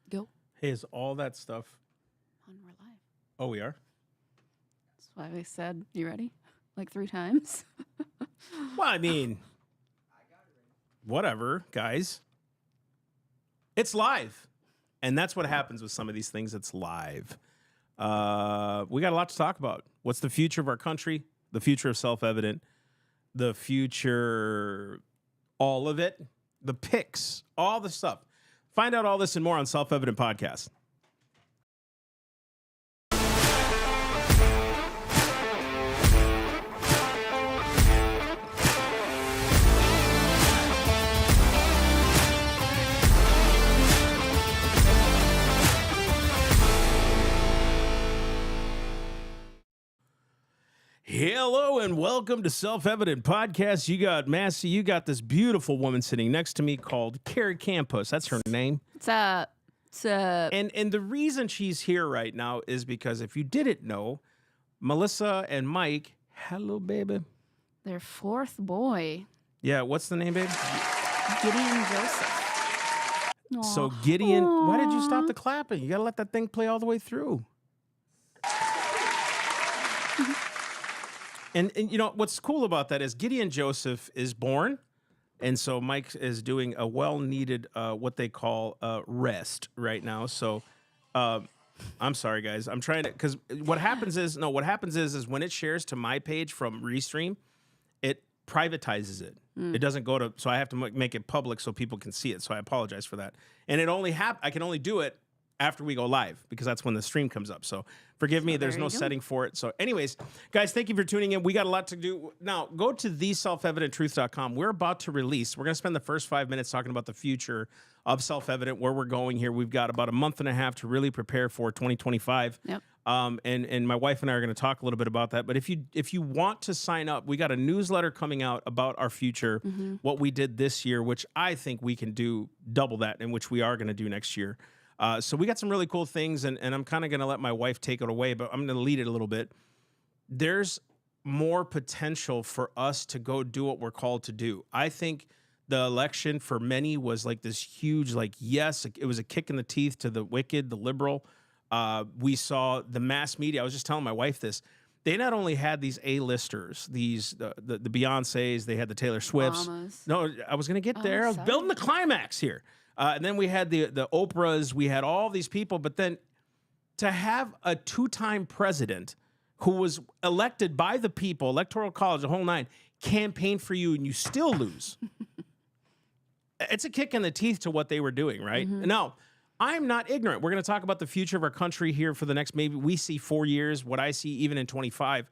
Go. Hey, is all that stuff? On, we're live. Oh, we are? That's why I said, you ready? Like 3 times. Well, I mean, whatever, guys. It's live. And that's what happens with some of these things. It's live. We got a lot to talk about. What's the future of our country? The future of self-evident. The future, all of it. The picks, all the stuff. Find out all this and more on Self-Evident Podcast. Hello and welcome to Self-Evident Podcast. You got Massey. You got this beautiful woman sitting next to me called Cari Campos. That's her name. What's up? What's up? And the reason she's here right now is because if you didn't know, Melissa and Mike, hello, baby. Their 4th boy, Yeah, what's the name, babe? Gideon Joseph. So Gideon, why did you stop the clapping? You got to let that thing play all the way through. And you know, what's cool about that is Gideon Joseph is born. And so Mike is doing a well-needed, what they call rest right now. So I'm sorry, guys. I'm trying to, because what happens is when it shares to my page from Restream, it privatizes it. It doesn't go to, so I have to make it public so people can see it. So I apologize for that. And it only I can only do it after we go live because that's when the stream comes up. So forgive me, there's no setting for it. So anyways, guys, thank you for tuning in. We got a lot to do. Now, go to theselfevidenttruth.com. We're about to release. We're going to spend the first 5 minutes talking about the future of Self-Evident, where we're going here. We've got about a month and a half to really prepare for 2025. Yep. And my wife and I are going to talk a little bit about that. But if you want to sign up, we got a newsletter coming out about our future, what we did this year, which I think we can do double that, and which we are going to do next year. So we got some really cool things, and I'm kind of going to let my wife take it away, but I'm going to lead it a little bit. There's more potential for us to go do what we're called to do. I think the election for many was like this huge, like, yes, it was a kick in the teeth to the wicked, the liberal. We saw the mass media. I was just telling my wife this. They not only had these A-listers, the Beyoncés, they had the Taylor Swifts. Mamas. No, I was going to get there. I was sorry. building the climax here. And then we had the Oprahs, we had all these people, but then to have a 2-time president who was elected by the people, electoral college, the whole 9, campaign for you, and you still lose. It's a kick in the teeth to what they were doing, right? Now, I'm not ignorant. We're going to talk about the future of our country here for the next, maybe we see 4 years, what I see even in 25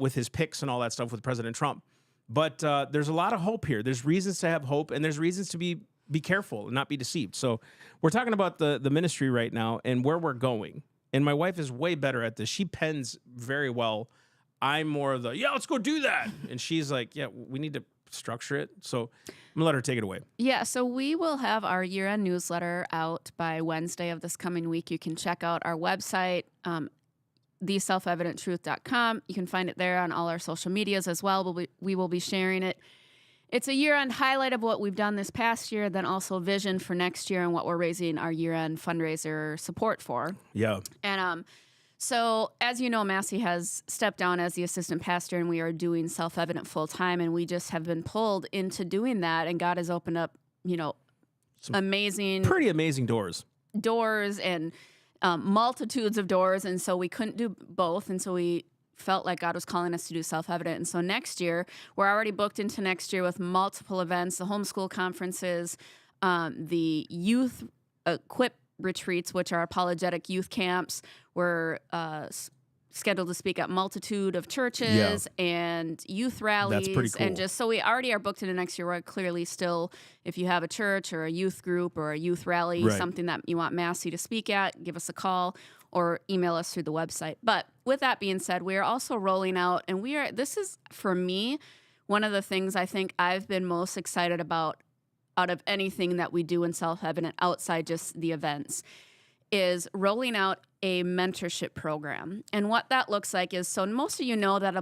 with his picks and all that stuff with President Trump. But there's a lot of hope here. There's reasons to have hope, and there's reasons to be careful and not be deceived. So we're talking about the ministry right now and where we're going. And my wife is way better at this. She pens very well. I'm more of the, yeah, let's go do that. And she's like, yeah, we need to structure it. So I'm gonna let her take it away. Yeah, so we will have our year-end newsletter out by Wednesday of this coming week. You can check out our website, theselfevidenttruth.com. You can find it there on all our social medias as well. We will be sharing it. It's a year-end highlight of what we've done this past year, then also vision for next year and what we're raising our year-end fundraiser support for. Yeah. And so, as you know, Massey has stepped down as the assistant pastor, and we are doing Self-Evident full-time, and we just have been pulled into doing that, and God has opened up, some pretty amazing doors and multitudes of doors, and so we couldn't do both, and so we felt like God was calling us to do Self-Evident. And so next year, we're already booked into next year with multiple events, the homeschool conferences, the youth equip retreats, which are apologetic youth camps. We're scheduled to speak at multitude of churches and youth rallies. That's pretty cool. And just so we already are booked into next year. We're clearly still, if you have a church or a youth group or a youth rally, something that you want Massey to speak at, give us a call or email us through the website. But with that being said, we are also rolling out, and this is, for me, one of the things I think I've been most excited about out of anything that we do in Self-Evident outside just the events, is rolling out a mentorship program. And what that looks like is, so most of you know that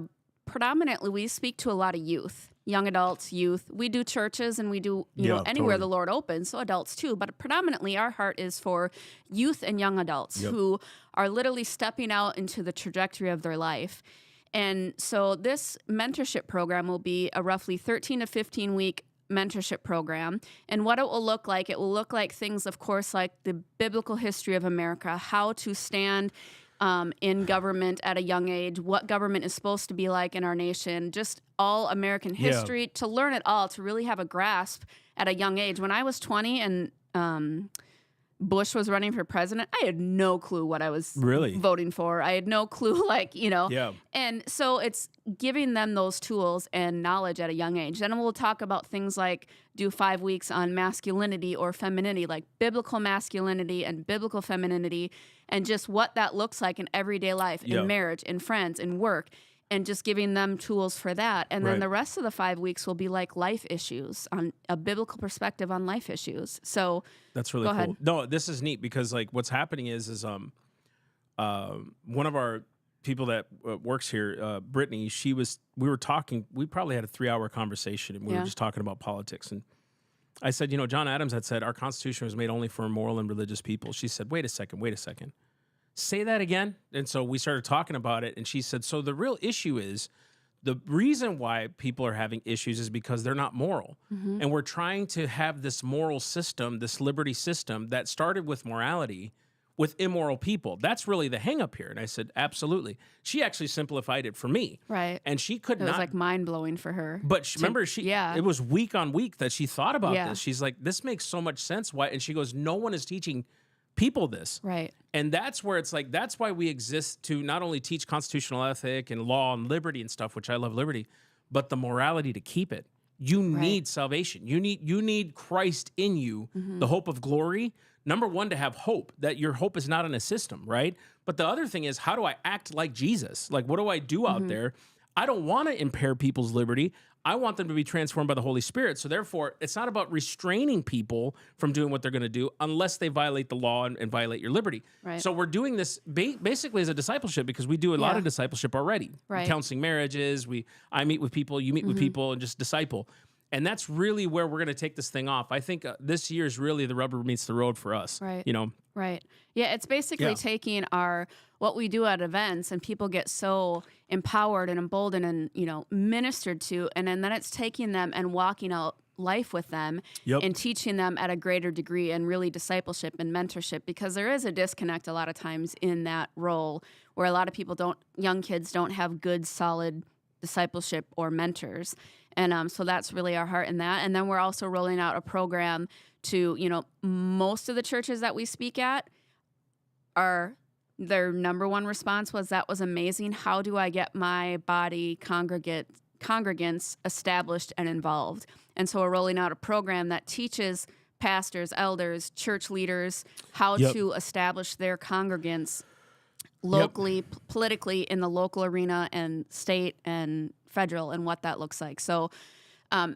predominantly we speak to a lot of youth. young adults, youth. We do churches and we do, you know, anywhere the Lord opens, so adults too. But predominantly our heart is for youth and young adults who are literally stepping out into the trajectory of their life. And so this mentorship program will be a roughly 13 to 15 week mentorship program. And what it will look like things, of course, like the biblical history of America, how to stand in government at a young age, what government is supposed to be like in our nation, just all American history, to learn it all, to really have a grasp at a young age. When I was 20 and Bush was running for president, I had no clue what I was voting for. I had no clue, like, you know. Yeah. And so it's giving them those tools and knowledge at a young age. Then we'll talk about things like do 5 weeks on masculinity or femininity, like biblical masculinity and biblical femininity, and just what that looks like in everyday life, in marriage, in friends, in work, and just giving them tools for that. And then the rest of the 5 weeks will be like life issues, on a biblical perspective on life issues. So that's really cool. Ahead. No, this is neat because like what's happening is one of our people that works here, Brittany, we were talking, we probably had a 3-hour conversation and we were just talking about politics. And I said, you know, John Adams had said our Constitution was made only for moral and religious people. She said, wait a second. Say that again. And so we started talking about it. And she said, so the real issue is the reason why people are having issues is because they're not moral. Mm-hmm. And we're trying to have this moral system, this liberty system that started with morality with immoral people. That's really the hang up here. And I said, absolutely. She actually simplified it for me. Right. And she could not. It was like mind blowing for her. But remember, it was week on week that she thought about this. She's like, this makes so much sense. Why? And she goes, no one is teaching people this. Right. And that's where it's like, that's why we exist, to not only teach constitutional ethic and law and liberty and stuff, which I love liberty, but the morality to keep it. You need salvation. You need Christ in you, the hope of glory. Number one, to have hope, that your hope is not in a system, right? But the other thing is, how do I act like Jesus? Like, what do I do out there? I don't want to impair people's liberty. I want them to be transformed by the Holy Spirit. So therefore, it's not about restraining people from doing what they're going to do unless they violate the law and violate your liberty. Right. So we're doing this basically as a discipleship, because we do a lot of discipleship already. Right. Counseling marriages. I meet with people, you meet with people, and just disciple. And that's really where we're going to take this thing off. I think this year is really the rubber meets the road for us. Right. You know? Right. Yeah, it's basically taking what we do at events, and people get so empowered and emboldened and, you know, ministered to, and then it's taking them and walking out life with them and teaching them at a greater degree, and really discipleship and mentorship, because there is a disconnect a lot of times in that role where a lot of people young kids don't have good, solid discipleship or mentors. And so that's really our heart in that. And then we're also rolling out a program to, you know, most of the churches that we speak at, their number one response was, that was amazing. How do I get my body congregants established and involved? And so we're rolling out a program that teaches pastors, elders, church leaders how to establish their congregants locally, politically, in the local arena and state and federal, and what that looks like. So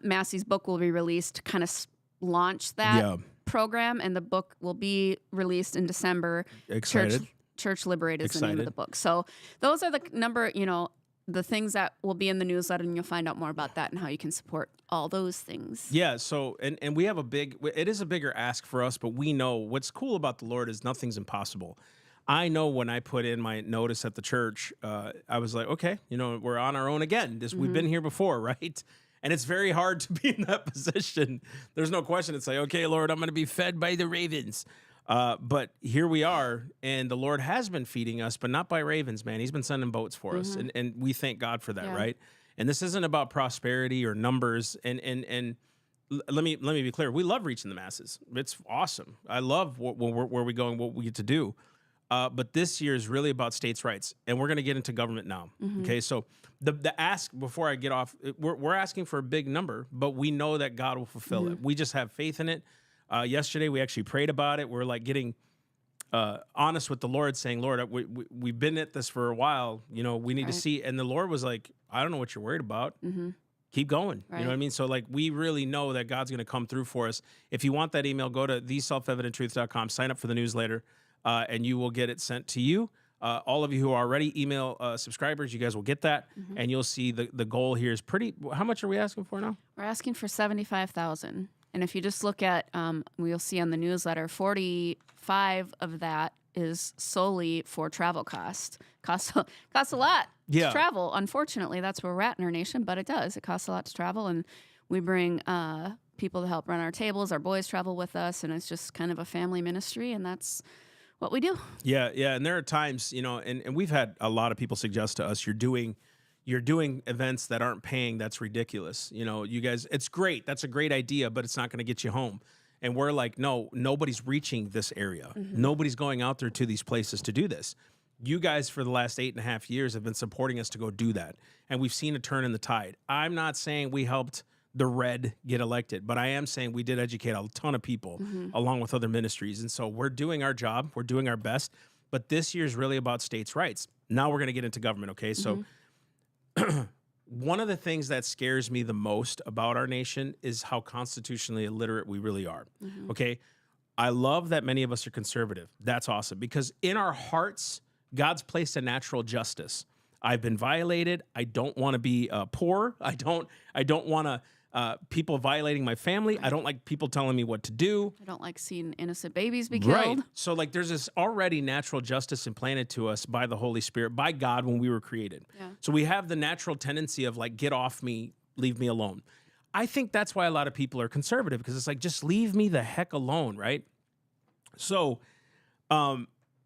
Massey's book will be released to kind of launch that program, and the book will be released in December. Excited. Church Liberate is the name of the book. So those are the things that will be in the newsletter, and you'll find out more about that and how you can support all those things. Yeah, so, and we have it is a bigger ask for us, but we know what's cool about the Lord is nothing's impossible. I know when I put in my notice at the church, I was like, okay, you know, we're on our own again. We've been here before, right? And it's very hard to be in that position. There's no question. It's like, okay, Lord, I'm going to be fed by the ravens. But here we are, and the Lord has been feeding us, but not by ravens, man. He's been sending boats for us, and we thank God for that, right? And this isn't about prosperity or numbers. And let me be clear. We love reaching the masses. It's awesome. I love where we go and what we get to do. But this year is really about states' rights, and we're going to get into government now. Okay, so the ask, before I get off, we're asking for a big number, but we know that God will fulfill it. We just have faith in it. Yesterday, we actually prayed about it. We're like getting honest with the Lord, saying, Lord, we've been at this for a while. You know, we need to see. And the Lord was like, I don't know what you're worried about. Keep going. You know what I mean? So like, we really know that God's going to come through for us. If you want that email, go to theselfevidenttruth.com, sign up for the newsletter, and you will get it sent to you. All of you who are already email subscribers, you guys will get that, and you'll see the goal here is pretty. How much are we asking for now? We're asking for 75,000, and if you just look at, we'll see on the newsletter, 45 of that is solely for travel costs. Costs a lot to travel. Unfortunately, that's where we're at in our nation, but it does. It costs a lot to travel, and we bring people to help run our tables. Our boys travel with us, and it's just kind of a family ministry, and that's what we do. Yeah, and there are times, and we've had a lot of people suggest to us, you're doing events that aren't paying. That's ridiculous. You guys, it's great. That's a great idea, but it's not going to get you home. And we're like, no, nobody's reaching this area. Nobody's going out there to these places to do this. You guys, for the last 8.5 years, have been supporting us to go do that. And we've seen a turn in the tide. I'm not saying we helped the red get elected, but I am saying we did educate a ton of people along with other ministries. And so we're doing our job. We're doing our best. But this year is really about states' rights. Now we're going to get into government, okay? So one of the things that scares me the most about our nation is how constitutionally illiterate we really are, okay? I love that many of us are conservative. That's awesome, because in our hearts, God's placed a natural justice. I've been violated. I don't want to be poor. I don't want to people violating my family. Right. I don't like people telling me what to do. I don't like seeing innocent babies be killed. Right. So there's this already natural justice implanted to us by the Holy Spirit, by God when we were created. Yeah. So we have the natural tendency of get off me, leave me alone. I think that's why a lot of people are conservative, because it's just leave me the heck alone, right? So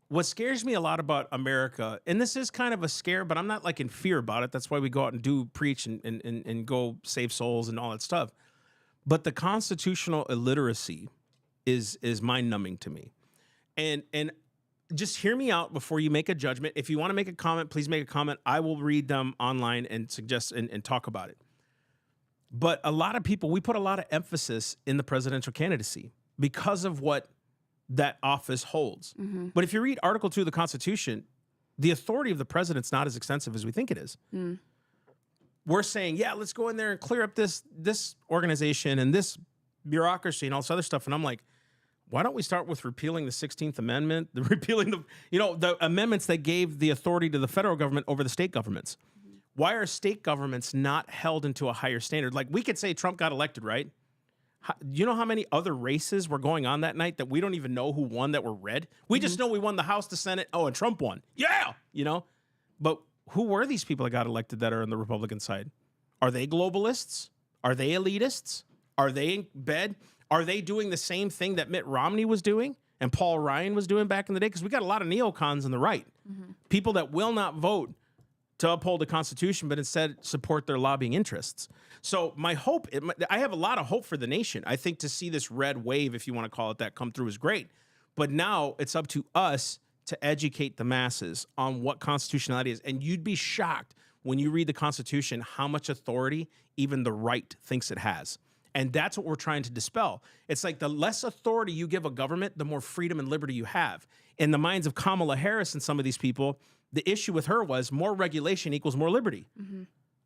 what scares me a lot about America, and this is kind of a scare, but I'm not in fear about it. That's why we go out and preach and go save souls and all that stuff. But the constitutional illiteracy is mind-numbing to me. And just hear me out before you make a judgment. If you want to make a comment, please make a comment. I will read them online and suggest and talk about it. But a lot of people, we put a lot of emphasis in the presidential candidacy because of what that office holds. But if you read Article 2 of the Constitution, the authority of the president's not as extensive as we think it is. We're saying, yeah, let's go in there and clear up this organization and this bureaucracy and all this other stuff. And I'm like, why don't we start with repealing the 16th Amendment, repealing the amendments that gave the authority to the federal government over the state governments? Why are state governments not held into a higher standard? We could say Trump got elected, right? You know how many other races were going on that night that we don't even know who won that were red? We just know we won the House, the Senate. Oh, and Trump won. Yeah, But who were these people that got elected that are on the Republican side? Are they globalists? Are they elitists? Are they in bed? Are they doing the same thing that Mitt Romney was doing and Paul Ryan was doing back in the day? Because we got a lot of neocons on the right. People that will not vote to uphold the Constitution, but instead support their lobbying interests. So my hope, I have a lot of hope for the nation. I think to see this red wave, if you want to call it that, come through is great. But now it's up to us to educate the masses on what constitutionality is. And you'd be shocked when you read the Constitution how much authority even the right thinks it has. And that's what we're trying to dispel. It's the less authority you give a government, the more freedom and liberty you have. In the minds of Kamala Harris and some of these people, the issue with her was more regulation equals more liberty.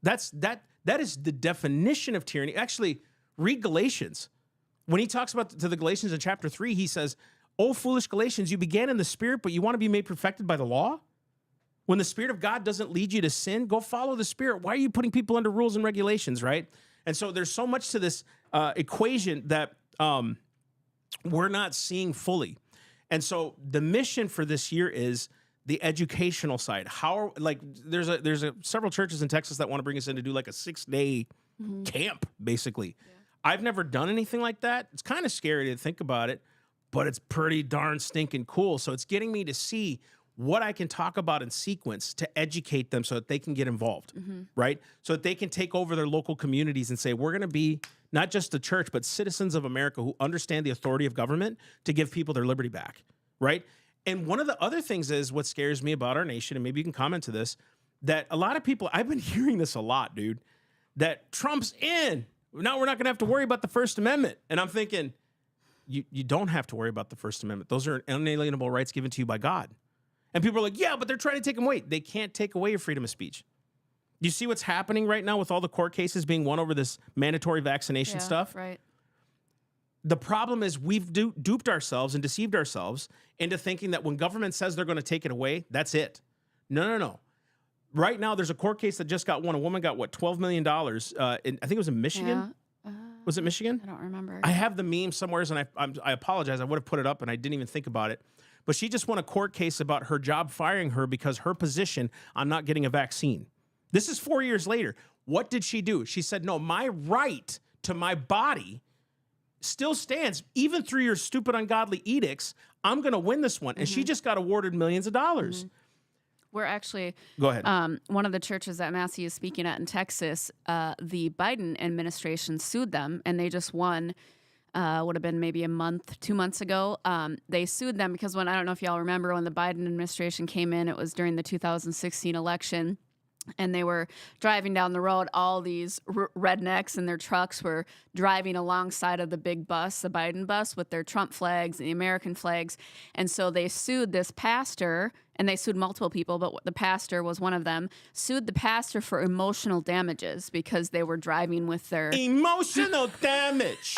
That is the definition of tyranny. Actually, read Galatians. When he talks about to the Galatians in chapter 3, he says, "O foolish Galatians, you began in the Spirit, but you want to be made perfected by the law? When the Spirit of God doesn't lead you to sin, go follow the Spirit. Why are you putting people under rules and regulations," right? And so there's so much to this equation that we're not seeing fully. And so the mission for this year is the educational side. There's several churches in Texas that want to bring us in to do a 6-day camp, basically. Yeah. I've never done anything like that. It's kind of scary to think about it, but it's pretty darn stinking cool. So it's getting me to see what I can talk about in sequence to educate them so that they can get involved, right? So that they can take over their local communities and say, we're going to be not just the church, but citizens of America who understand the authority of government to give people their liberty back, right? And one of the other things is what scares me about our nation, and maybe you can comment to this, that a lot of people, I've been hearing this a lot, dude, that Trump's in. Now we're not going to have to worry about the First Amendment. And I'm thinking, you don't have to worry about the First Amendment. Those are unalienable rights given to you by God. And people are like, yeah, but they're trying to take them away. They can't take away your freedom of speech. You see what's happening right now with all the court cases being won over this mandatory vaccination stuff? Right. the problem is we've duped ourselves and deceived ourselves into thinking that when government says they're going to take it away, that's it. No. Right now, there's a court case that just got won. A woman got, what, $12 million? I think it was in Michigan. Yeah. Was it Michigan? I don't remember. I have the meme somewhere, and I apologize. I would have put it up, and I didn't even think about it. But she just won a court case about her job firing her because her position on not getting a vaccine. This is 4 years later. What did she do? She said, no, my right to my body still stands. Even through your stupid, ungodly edicts, I'm going to win this one. And she just got awarded millions of dollars. We're actually, go ahead. One of the churches that Massey is speaking at in Texas, the Biden administration sued them, and they just won. Would have been maybe a month, 2 months ago. They sued them because I don't know if y'all remember when the Biden administration came in, it was during the 2016 election. And they were driving down the road. All these rednecks in their trucks were driving alongside of the big bus, the Biden bus, with their Trump flags and the American flags. And so they sued this pastor, and they sued multiple people, but the pastor was one of them, sued the pastor for emotional damages because they were driving with their... Emotional damage.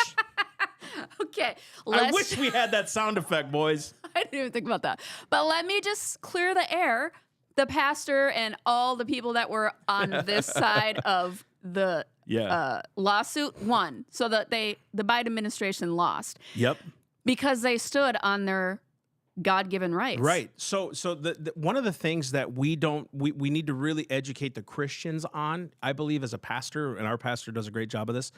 Okay. I wish we had that sound effect, boys. I didn't even think about that. But let me just clear the air. The pastor and all the people that were on this side of the lawsuit won. So that the Biden administration lost. Yep. Because they stood on their God-given rights. Right. So the one of the things that we need to really educate the Christians on, I believe as a pastor, and our pastor does a great job of this,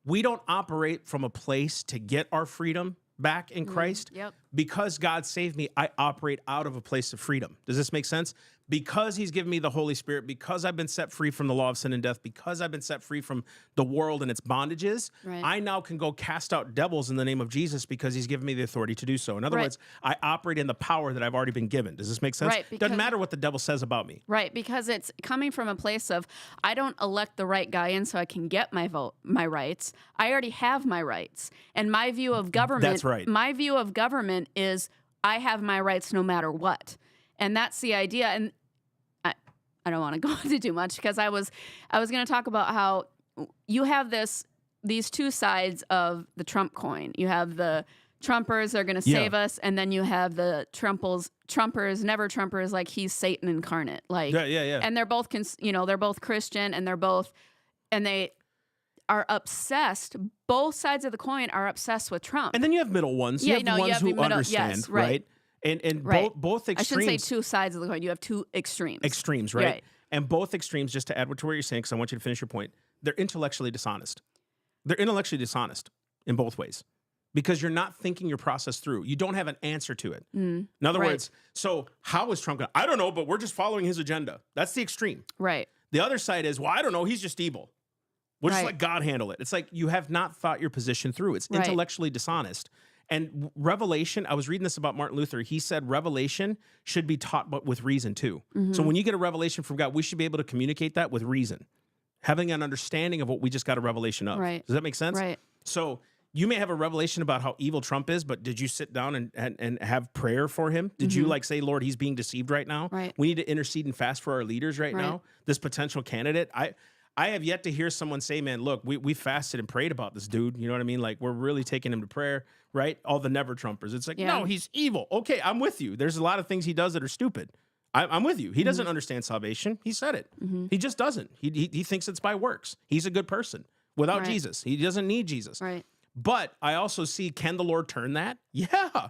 we don't operate from a place to get our freedom back in Christ. Yep. Because God saved me, I operate out of a place of freedom. Does this make sense? Because he's given me the Holy Spirit, because I've been set free from the law of sin and death, because I've been set free from the world and its bondages, I now can go cast out devils in the name of Jesus because he's given me the authority to do so. In other words, I operate in the power that I've already been given. Does this make sense? Right, Doesn't matter what the devil says about me. Right, because it's coming from a place of, I don't elect the right guy in so I can get my vote, my rights. I already have my rights. And my view of government, That's right. My view of government is I have my rights no matter what. And that's the idea. And I don't want to go into too much because I was going to talk about how you have these two sides of the Trump coin. You have the Trumpers are going to save us, and then you have the Trumpers, never Trumpers, like he's Satan incarnate. Like and they're both they're both Christian, and they are obsessed. Both sides of the coin are obsessed with Trump. And then you have middle ones. You have ones who understand, yes, right? And both extremes. I shouldn't say two sides of the coin. You have two extremes. Extremes, right? And both extremes, just to add to what you're saying, because I want you to finish your point, they're intellectually dishonest. They're intellectually dishonest in both ways because you're not thinking your process through. You don't have an answer to it. In other words, so how is Trump going to, I don't know, but we're just following his agenda. That's the extreme. Right. The other side is, well, I don't know, he's just evil. We'll just let God handle it. It's like you have not thought your position through. It's intellectually dishonest. And revelation, I was reading this about Martin Luther. He said revelation should be taught but with reason too. So when you get a revelation from God, we should be able to communicate that with reason, having an understanding of what we just got a revelation of. Right. Does that make sense? Right. So you may have a revelation about how evil Trump is, but did you sit down and have prayer for him? Did you say, Lord, he's being deceived right now? Right. We need to intercede and fast for our leaders right now. This potential candidate. I have yet to hear someone say, man, look, we fasted and prayed about this dude. You know what I mean? Like, we're really taking him to prayer, right? All the never Trumpers. It's like, no, he's evil. Okay, I'm with you. There's a lot of things he does that are stupid. I'm with you. He doesn't understand salvation. He said it. He just doesn't. He thinks it's by works. He's a good person without Jesus. He doesn't need Jesus. Right. But I also see, can the Lord turn that? Yeah.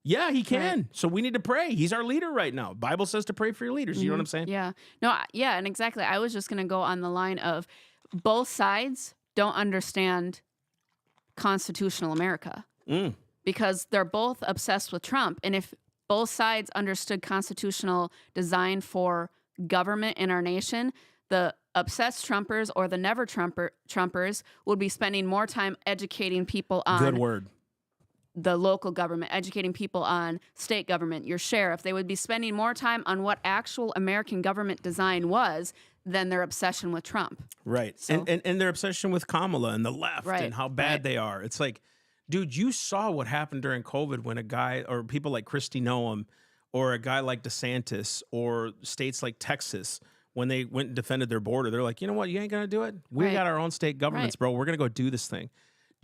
Yeah, he can. Right. So we need to pray. He's our leader right now. Bible says to pray for your leaders. You know what I'm saying? Yeah. No, yeah, and exactly. I was just going to go on the line of both sides don't understand constitutional America because they're both obsessed with Trump. And if both sides understood constitutional design for government in our nation, the obsessed Trumpers or the never Trumpers would be spending more time educating people on Good word. the local government, educating people on state government, your sheriff. They would be spending more time on what actual American government design was than their obsession with Trump. Right. So, and their obsession with Kamala and the left and how bad they are. It's like, dude, you saw what happened during COVID when a guy or people like Kristi Noem or a guy like DeSantis or states like Texas, when they went and defended their border, they're like, you know what? You ain't going to do it. We got our own state governments, bro. We're going to go do this thing.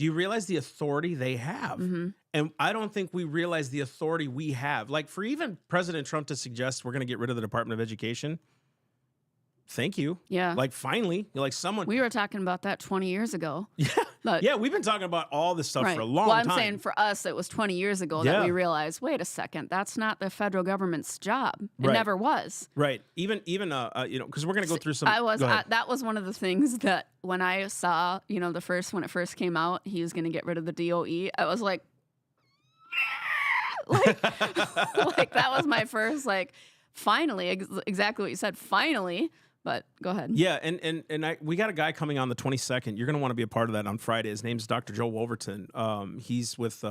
Do you realize the authority they have? And I don't think we realize the authority we have. Like, for even President Trump to suggest we're going to get rid of the Department of Education, thank you. Yeah. Like, finally, like someone. We were talking about that 20 years ago. Yeah. But, Yeah, we've been talking about all this stuff for a long I'm time. saying for us, it was 20 years ago that we realized, wait a second, that's not the federal government's job. It never was. Right. Even you know, because we're going to go through some. That was one of the things that when I saw, you know, when it first came out, he was going to get rid of the DOE. I was like, like that was my first, like, finally, exactly what you said, finally. But go ahead. Yeah, and we got a guy coming on the 22nd. You're going to want to be a part of that on Friday. His name's Dr. Joe Wolverton. He's with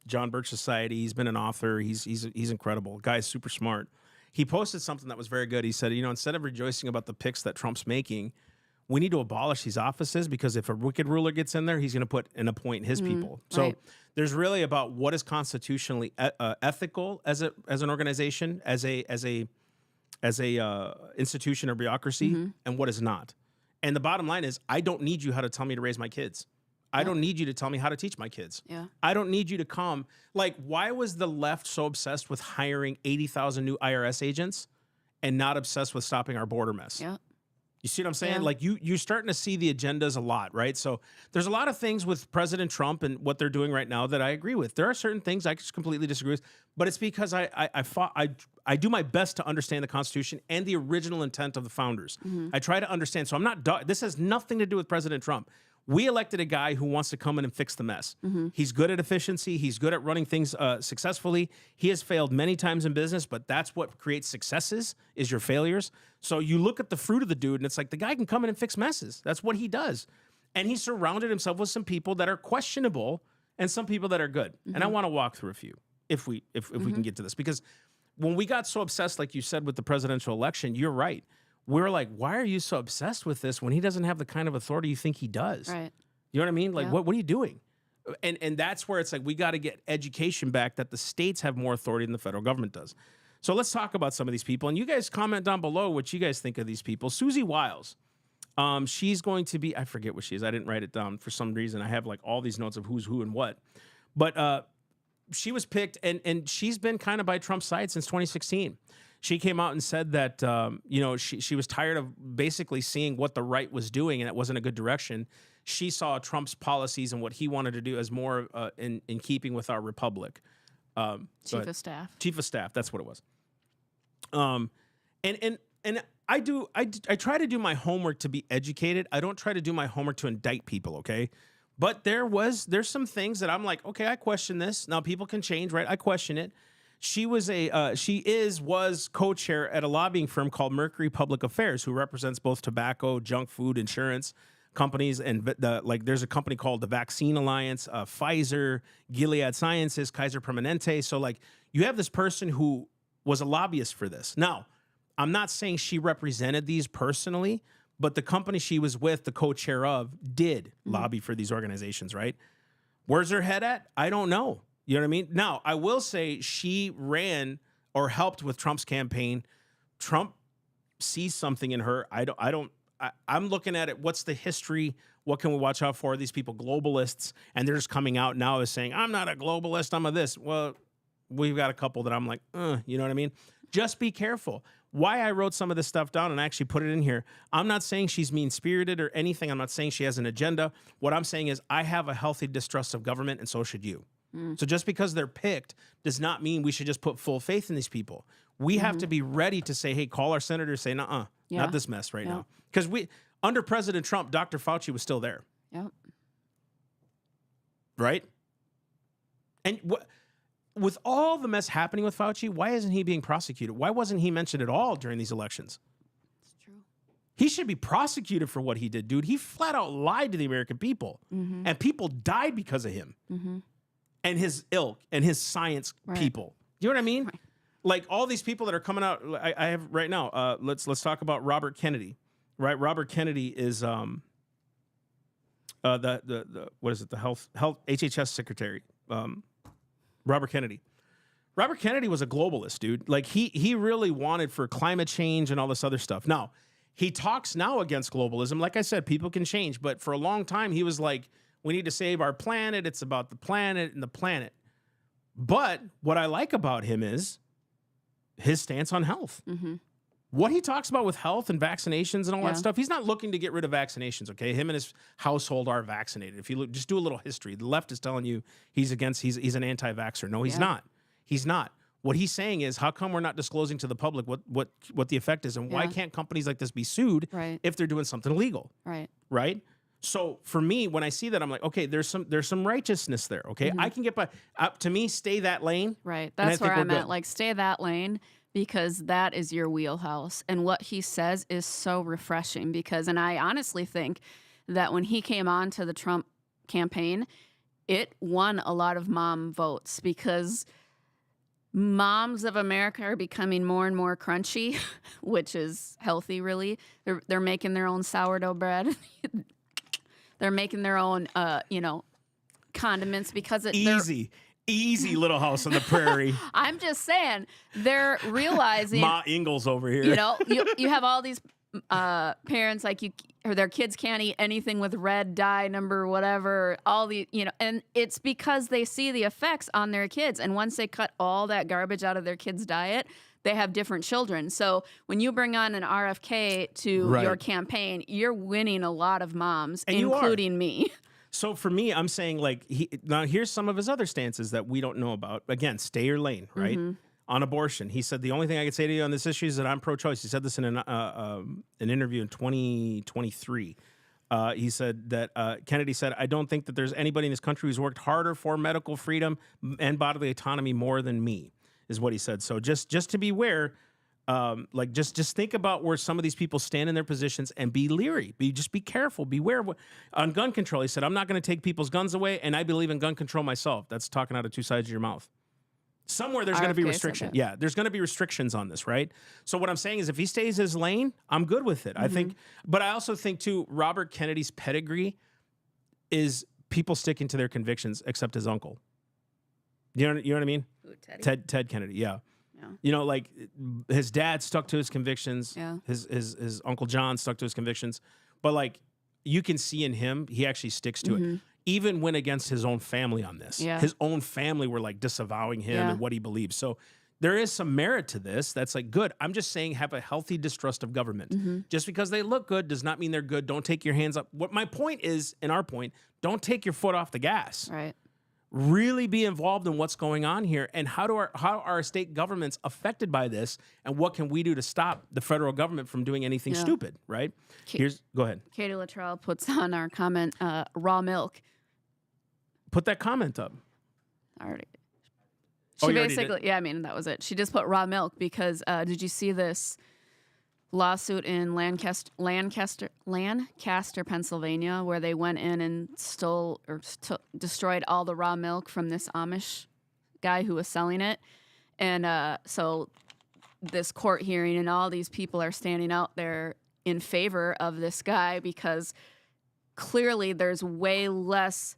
John Birch Society. He's been an author. He's incredible. Guy's super smart. He posted something that was very good. He said, you know, instead of rejoicing about the picks that Trump's making, we need to abolish these offices because if a wicked ruler gets in there, he's going to put and appoint his people. So there's really about what is constitutionally ethical as an organization, as a institution or bureaucracy, and what is not. And the bottom line is, I don't need you how to tell me to raise my kids. I don't need you to tell me how to teach my kids. Yeah. I don't need you to come. Like, why was the left so obsessed with hiring 80,000 new IRS agents and not obsessed with stopping our border mess? Yeah. You see what I'm saying? Yeah. Like, you're starting to see the agendas a lot, right? So there's a lot of things with President Trump and what they're doing right now that I agree with. There are certain things I just completely disagree with, but it's because I do my best to understand the Constitution and the original intent of the founders. I try to understand. So I'm not, this has nothing to do with President Trump. We elected a guy who wants to come in and fix the mess. He's good at efficiency. He's good at running things successfully. He has failed many times in business, but that's what creates successes, is your failures. So you look at the fruit of the dude, and it's like the guy can come in and fix messes. That's what he does. And he surrounded himself with some people that are questionable and some people that are good. And I want to walk through a few if we can get to this. Because when we got so obsessed, like you said, with the presidential election, you're right. We're like, why are you so obsessed with this when he doesn't have the kind of authority you think he does? Right. You know what I mean? Like, what are you doing? And that's where it's like, we got to get education back that the states have more authority than the federal government does. So let's talk about some of these people. And you guys comment down below what you guys think of these people. Susie Wiles. She's going to be, I forget what she is. I didn't write it down for some reason. I have like all these notes of who's who and what. But she was picked, and she's been kind of by Trump's side since 2016. She came out and said that, you know, she was tired of basically seeing what the right was doing, and it wasn't a good direction. She saw Trump's policies and what he wanted to do as more in keeping with our republic. Chief of staff. Chief of staff, that's what it was. And I try to do my homework to be educated. I don't try to do my homework to indict people, okay? But there's some things that I'm like, okay, I question this. Now people can change, right? I question it. She was was co-chair at a lobbying firm called Mercury Public Affairs, who represents both tobacco, junk food, insurance companies, and there's a company called the Vaccine Alliance, Pfizer, Gilead Sciences, Kaiser Permanente. So like, you have this person who was a lobbyist for this. Now, I'm not saying she represented these personally, but the company she was with, the co-chair of, did lobby for these organizations, right? Where's her head at? I don't know. You know what I mean? Now, I will say she ran or helped with Trump's campaign. Trump sees something in her. I'm looking at it. What's the history? What can we watch out for? Are these people globalists? And they're just coming out now as saying, I'm not a globalist, I'm a this. Well, we've got a couple that I'm like, you know what I mean? Just be careful. Why I wrote some of this stuff down and actually put it in here, I'm not saying she's mean-spirited or anything. I'm not saying she has an agenda. What I'm saying is I have a healthy distrust of government, and so should you. So just because they're picked does not mean we should just put full faith in these people. We have to be ready to say, hey, call our senators, say, nuh-uh, not this mess right now. Because under President Trump, Dr. Fauci was still there. Yep. Right? And with all the mess happening with Fauci, why isn't he being prosecuted? Why wasn't he mentioned at all during these elections? It's true. He should be prosecuted for what he did, dude. He flat out lied to the American people. And people died because of him. And his ilk and his science people. You know what I mean? Right. Like all these people that are coming out, I have right now. Let's talk about Robert Kennedy, right? Robert Kennedy is the what is it? The health HHS secretary. Robert Kennedy. Robert Kennedy was a globalist, dude. Like he really wanted for climate change and all this other stuff. Now he talks now against globalism. Like I said, people can change, but for a long time he was like, We need to save our planet. It's about the planet and the planet. But what I like about him is his stance on health. Mm-hmm. What he talks about with health and vaccinations and all Yeah. that stuff, he's not looking to get rid of vaccinations, okay? Him and his household are vaccinated. If you look, just do a little history. The left is telling you he's an anti-vaxxer. No, he's Yeah. not. He's not. What he's saying is, how come we're not disclosing to the public what the effect is, and why Yeah. can't companies like this be sued Right. if they're doing something illegal, Right. right? So for me, when I see that, I'm like, okay, there's some righteousness there, okay? I can get by. To me, stay that lane. Right. And I That's think where we're I'm good. at. Like, stay that lane because that is your wheelhouse. And what he says is so refreshing because, and I honestly think that when he came on to the Trump campaign, it won a lot of mom votes because moms of America are becoming more and more crunchy, which is healthy, really. They're making their own sourdough bread. They're making their own, condiments because they're Easy little house on the prairie. I'm just saying they're realizing, Ma Ingalls over here. you have all these parents or their kids can't eat anything with red dye number whatever, all the and it's because they see the effects on their kids, and once they cut all that garbage out of their kids' diet, they have different children. So when you bring on an RFK to Right. your campaign, you're winning a lot of moms, And you are. including me. So for me, I'm saying like now here's some of his other stances that we don't know about. Again, stay your lane, right? On abortion, he said the only thing I could say to you on this issue is that I'm pro-choice. He said this in an interview in 2023. He said that Kennedy said, "I don't think that there's anybody in this country who's worked harder for medical freedom and bodily autonomy more than me," is what he said. So just to be aware. Just think about where some of these people stand in their positions and be leery. Just be careful. Beware. On gun control, he said, "I'm not going to take people's guns away, and I believe in gun control myself." That's talking out of two sides of your mouth. Somewhere there's going to be RFK said restriction. that. Yeah, there's going to be restrictions on this, right? So what I'm saying is, if he stays his lane, I'm good with it. I think, but I also think too, Robert Kennedy's pedigree is people sticking to their convictions, except his uncle. You know what I mean? Ooh, Teddy. Ted Kennedy. Yeah. Yeah. Like his dad stuck to his convictions. Yeah. His Uncle John stuck to his convictions. But like you can see in him, he actually sticks to it. Even went against his own family on this. Yeah. His own family were like disavowing him Yeah. and what he believes. So there is some merit to this. That's like good. I'm just saying have a healthy distrust of government. Just because they look good does not mean they're good. Don't take your hands up. What my point is, and our point, don't take your foot off the gas. Right. Really be involved in what's going on here and how are our state governments affected by this, and what can we do to stop the federal government from doing anything Yeah. stupid, right? Go ahead. Katie Luttrell puts on our comment, raw milk. Put that comment up. Already. Oh, She you already basically, yeah, I mean, that was it. She just put raw milk because did you see this lawsuit in Lancaster, Pennsylvania, where they went in and stole or destroyed all the raw milk from this Amish guy who was selling it? And so this court hearing and all these people are standing out there in favor of this guy because clearly there's way less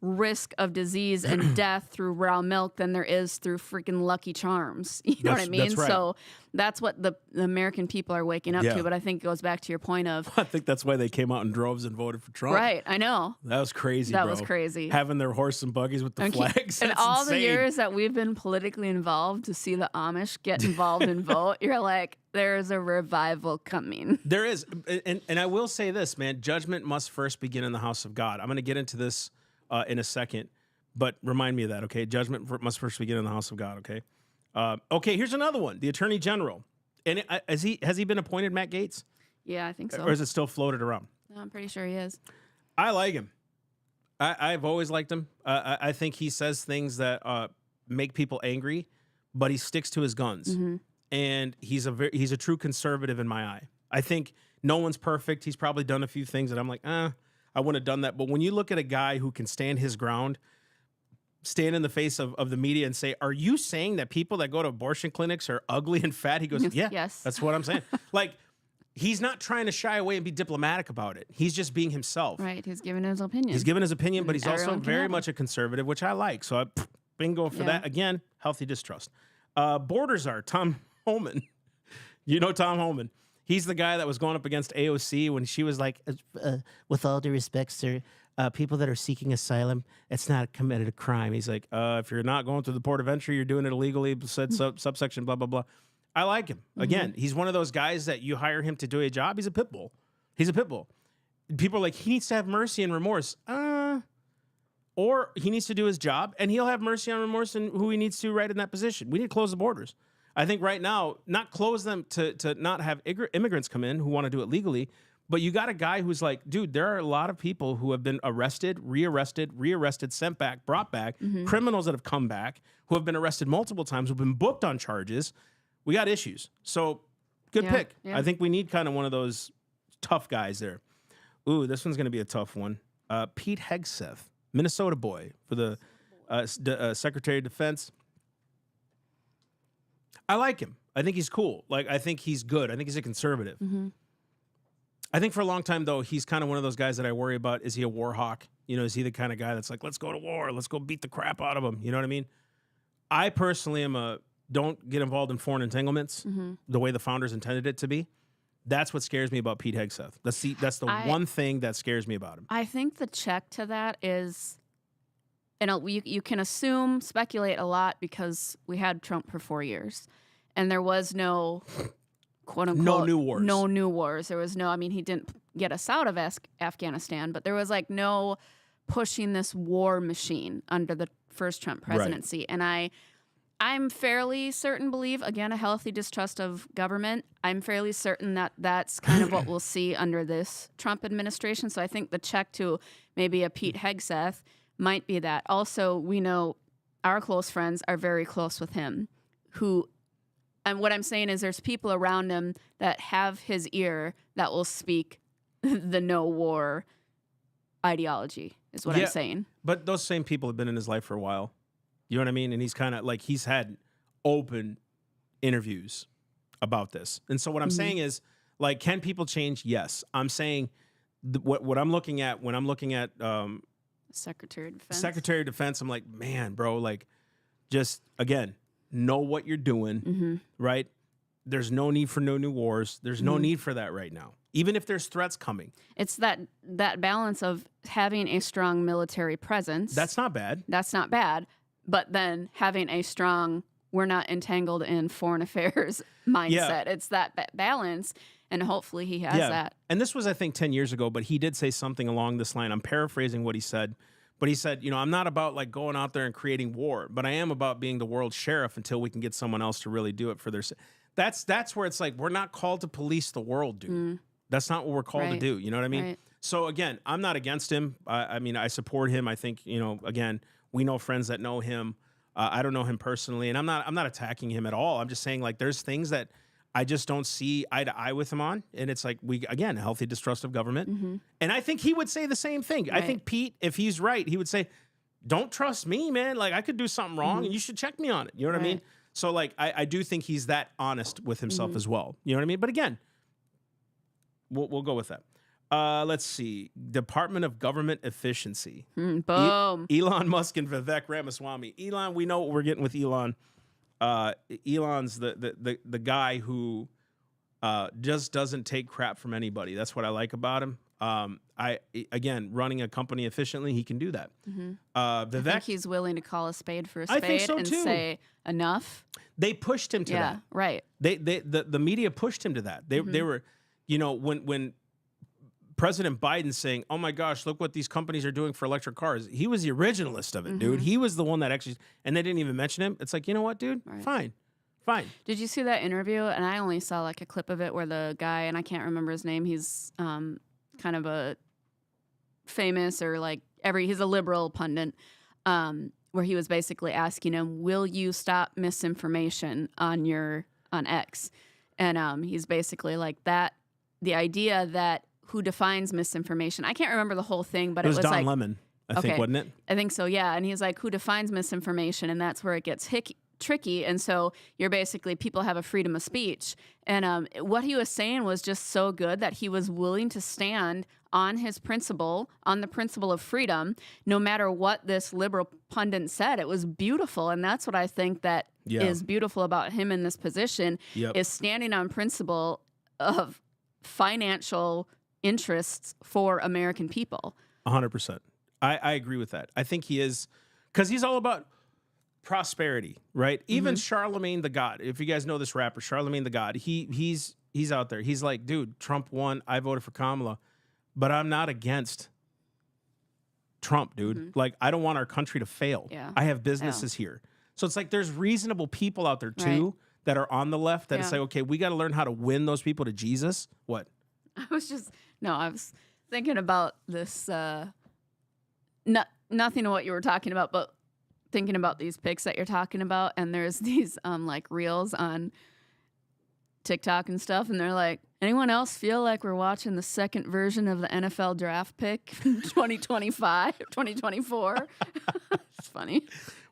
risk of disease and death through raw milk than there is through freaking Lucky Charms. You know what I mean? That's right. So that's what the American people are waking up Yeah. to. But I think it goes back to your point of, I think that's why they came out in droves and voted for Trump. right, I know. That was crazy, That bro. was crazy. Having their horse and buggies with the flags. And That's all the insane. years that we've been politically involved to see the Amish get involved and vote, you're like, there's a revival coming. There is. And I will say this, man. Judgment must first begin in the house of God. I'm going to get into this in a second. But remind me of that, okay? Judgment must first begin in the house of God, okay? Okay, here's another one. The Attorney General. And has he been appointed, Matt Gaetz? Yeah, I think so. Or is it still floated around? No, I'm pretty sure he is. I like him. I've always liked him. I think he says things that make people angry, but he sticks to his guns. And he's a true conservative in my eye. I think no one's perfect. He's probably done a few things that I'm like, I wouldn't have done that. But when you look at a guy who can stand his ground, stand in the face of the media and say, are you saying that people that go to abortion clinics are ugly and fat? He goes, yeah, Yes. that's what I'm saying. Like, he's not trying to shy away and be diplomatic about it. He's just being himself. Right, he's giving his opinion. He's given his opinion, but he's also Everyone can very have much a conservative, which I like. So bingo for that. Again, healthy distrust. Borders are Tom Homan. You know Tom Homan. He's the guy that was going up against AOC when she was like, with all due respect, sir, people that are seeking asylum, it's not committed a crime. He's like, if you're not going through the port of entry, you're doing it illegally, said subsection, blah, blah, blah. I like him. Again, he's one of those guys that you hire him to do a job. He's a pit bull. He's a pit bull. People are like, he needs to have mercy and remorse. Or he needs to do his job, and he'll have mercy and remorse in who he needs to right in that position. We need to close the borders. I think right now, not close them to not have immigrants come in who want to do it legally, but you got a guy who's like, dude, there are a lot of people who have been arrested, rearrested, sent back, brought back, criminals that have come back, who have been arrested multiple times, who've been booked on charges. We got issues. So good pick. Yeah. I think we need kind of one of those tough guys there. Ooh, this one's going to be a tough one. Pete Hegseth, Minnesota boy for the Secretary of Defense. I like him. I think he's cool. Like, I think he's good. I think he's a conservative. I think for a long time, though, he's kind of one of those guys that I worry about. Is he a war hawk? You know, is he the kind of guy that's like, let's go to war. Let's go beat the crap out of him. You know what I mean? I personally am don't get involved in foreign entanglements the way the founders intended it to be. That's what scares me about Pete Hegseth. That's the one thing that scares me about him. I think the check to that is, and you can assume, speculate a lot because we had Trump for 4 years, and there was no, quote unquote, no new wars. No new wars. There was no, I mean, he didn't get us out of Afghanistan, but there was like no pushing this war machine under the first Trump presidency. Right. And I'm fairly certain, again, a healthy distrust of government. I'm fairly certain that that's kind of what we'll see under this Trump administration. So I think the check to maybe a Pete Hegseth might be that. Also, we know our close friends are very close with him, and what I'm saying is there's people around him that have his ear that will speak the no war ideology, is what I'm saying. But those same people have been in his life for a while. You know what I mean? And he's kind of like, he's had open interviews about this. And so what I'm saying is, like, can people change? Yes. I'm saying what I'm looking at when I'm looking at Secretary of Defense, I'm like, man, bro, like, just, again, know what you're doing, right? There's no need for no new wars. There's no need for that right now, even if there's threats coming. It's that balance of having a strong military presence. That's not bad. That's not bad. But then having a strong, we're not entangled in foreign affairs mindset. Yeah. It's that balance, and hopefully he has that. And this was, I think, 10 years ago, but he did say something along this line. I'm paraphrasing what he said. But he said, you know, I'm not about like going out there and creating war, but I am about being the world's sheriff until we can get someone else to really do it for their... That's where it's like, we're not called to police the world, dude. That's not what we're called to do. You know what I mean? Right. So again, I'm not against him. I mean, I support him. I think, you know, again, we know friends that know him. I don't know him personally, and I'm not attacking him at all. I'm just saying, like, there's things that I just don't see eye to eye with him on, and it's like, again, healthy distrust of government. And I think he would say the same thing. Right. I think Pete, if he's right, he would say, don't trust me, man. Like, I could do something wrong, and you should check me on it. You know what I mean? So, like, I do think he's that honest with himself as well. You know what I mean? But again, we'll go with that. Let's see. Department of Government Efficiency. Boom. Elon Musk and Vivek Ramaswamy. Elon, we know what we're getting with Elon. Elon's the guy who just doesn't take crap from anybody. That's what I like about him. Again, running a company efficiently, he can do that. Vivek, I think he's willing to call a spade for a spade. I think so, and too. Say enough. They pushed him to that. Yeah, right. The media pushed him to that. They were, you know, when President Biden saying, oh my gosh, look what these companies are doing for electric cars. He was the originalist of it, dude. He was the one that actually, and they didn't even mention him. It's like, you know what, dude? Right. Fine. Did you see that interview? And I only saw like a clip of it where the guy, and I can't remember his name, he's kind of a famous or like he's a liberal pundit, where he was basically asking him, will you stop misinformation on X? And he's basically like that, the idea that who defines misinformation. I can't remember the whole thing, but it was Don like, Lemon, I think, wasn't it? I think so, yeah. And he's like, who defines misinformation? And that's where it gets tricky. And so you're basically, people have a freedom of speech. And what he was saying was just so good that he was willing to stand on his principle, on the principle of freedom, no matter what this liberal pundit said. It was beautiful. And that's what I think that is beautiful about him in this position, is standing on principle of financial interests for American people. 100%. I agree with that. I think he is, because he's all about prosperity, right? Even Charlemagne the God, if you guys know this rapper, Charlemagne the God, he's out there. He's like, dude, Trump won. I voted for Kamala, but I'm not against Trump, dude. Like, I don't want our country to fail. Yeah. I have businesses here. So it's like there's reasonable people out there too that are on the left that it's like, okay, we got to learn how to win those people to Jesus. What? I was thinking about this, nothing of what you were talking about, but thinking about these pics that you're talking about. And there's these like reels on TikTok and stuff. And they're like, anyone else feel like we're watching the second version of the NFL draft pick 2025, 2024? It's funny.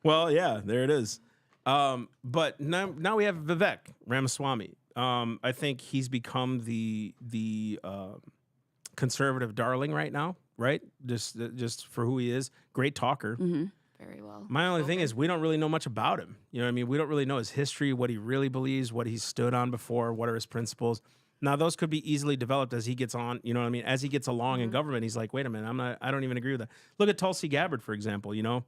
Well, yeah, there it is. But now we have Vivek Ramaswamy. I think he's become the conservative darling right now, right? Just for who he is. Great talker. Very well. My only thing is we don't really know much about him. You know what I mean? We don't really know his history, what he really believes, what he's stood on before, what are his principles. Now, those could be easily developed as he gets on, you know what I mean? As he gets along in government, he's like, wait a minute, I don't even agree with that. Look at Tulsi Gabbard, for example, you know?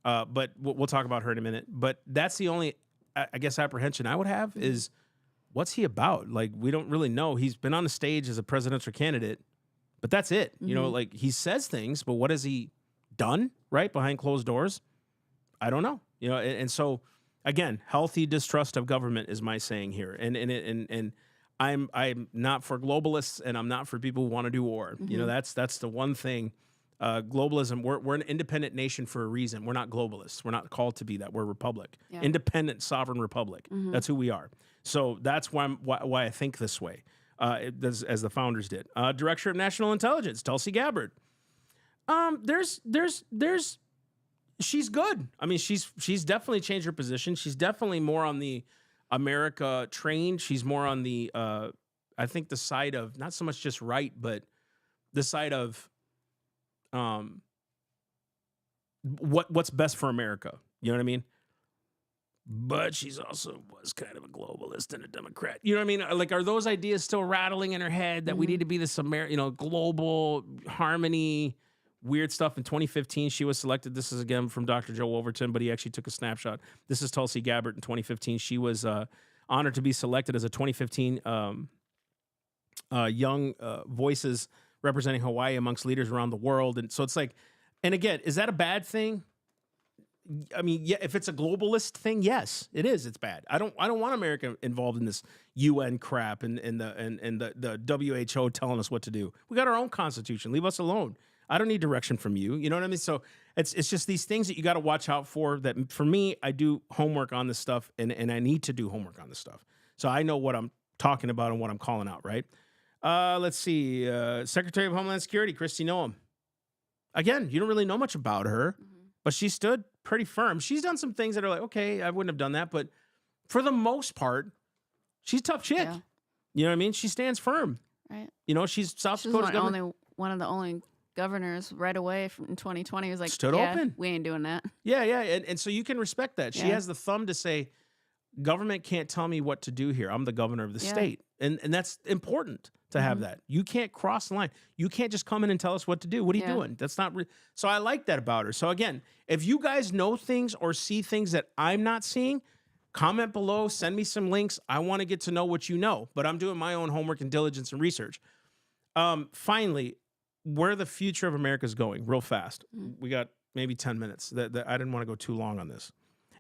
But we'll talk about her in a minute. But that's the only, I guess, apprehension I would have is what's he about? Like, we don't really know. He's been on the stage as a presidential candidate, but that's it. You know, like, he says things, but what has he done, right, behind closed doors? I don't know. You know, and so, again, healthy distrust of government is my saying here. And I'm not for globalists, and I'm not for people who want to do war. You know, that's the one thing. Globalism, we're an independent nation for a reason. We're not globalists. We're not called to be that. We're a republic. Yeah. Independent, sovereign republic. That's who we are. So that's why I think this way, as the founders did. Director of National Intelligence, Tulsi Gabbard. She's good. I mean, she's definitely changed her position. She's definitely more on the America trained. She's more on the, I think, the side of not so much just right, but the side of what's best for America. You know what I mean? But she's also was kind of a globalist and a Democrat. You know what I mean? Like, are those ideas still rattling in her head that we need to be this global harmony, weird stuff? In 2015, she was selected. This is again from Dr. Joe Overton, but he actually took a snapshot. This is Tulsi Gabbard in 2015. She was honored to be selected as a 2015 Young Voices representing Hawaii amongst leaders around the world. And so it's like, and again, is that a bad thing? I mean, yeah, if it's a globalist thing, yes, it is. It's bad. I don't want America involved in this UN crap and the WHO telling us what to do. We got our own constitution. Leave us alone. I don't need direction from you. You know what I mean? So it's just these things that you got to watch out for. That for me, I do homework on this stuff, and I need to do homework on this stuff. So I know what I'm talking about and what I'm calling out, right? Let's see. Secretary of Homeland Security, Kristi Noem. Again, you don't really know much about her, but she stood pretty firm. She's done some things that are like, okay, I wouldn't have done that. But for the most part, she's a tough chick. Yeah. You know what I mean? She stands firm. Right. You know, she's South Dakota's governor. One of the only governors right away in 2020 was like, stood open. We ain't doing that. Yeah. And so you can respect that. She has the thumb to say, government can't tell me what to do here. I'm the governor of the state. And that's important to have that. You can't cross the line. You can't just come in and tell us what to do. What are you doing? That's not so I like that about her. So again, if you guys know things or see things that I'm not seeing, comment below, send me some links. I want to get to know what you know, but I'm doing my own homework and diligence and research. Finally, where the future of America is going real fast. We got maybe 10 minutes. That I didn't want to go too long on this.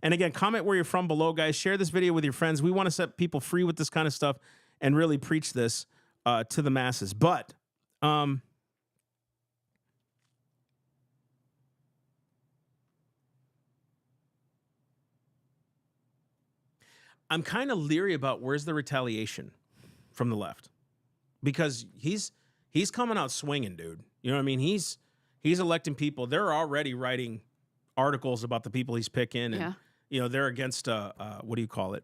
And again, comment where you're from below, guys. Share this video with your friends. We want to set people free with this kind of stuff and really preach this to the masses. But I'm kind of leery about where's the retaliation from the left, because he's coming out swinging, dude. You know what I mean? He's electing people. They're already writing articles about the people he's picking, and they're against what do you call it?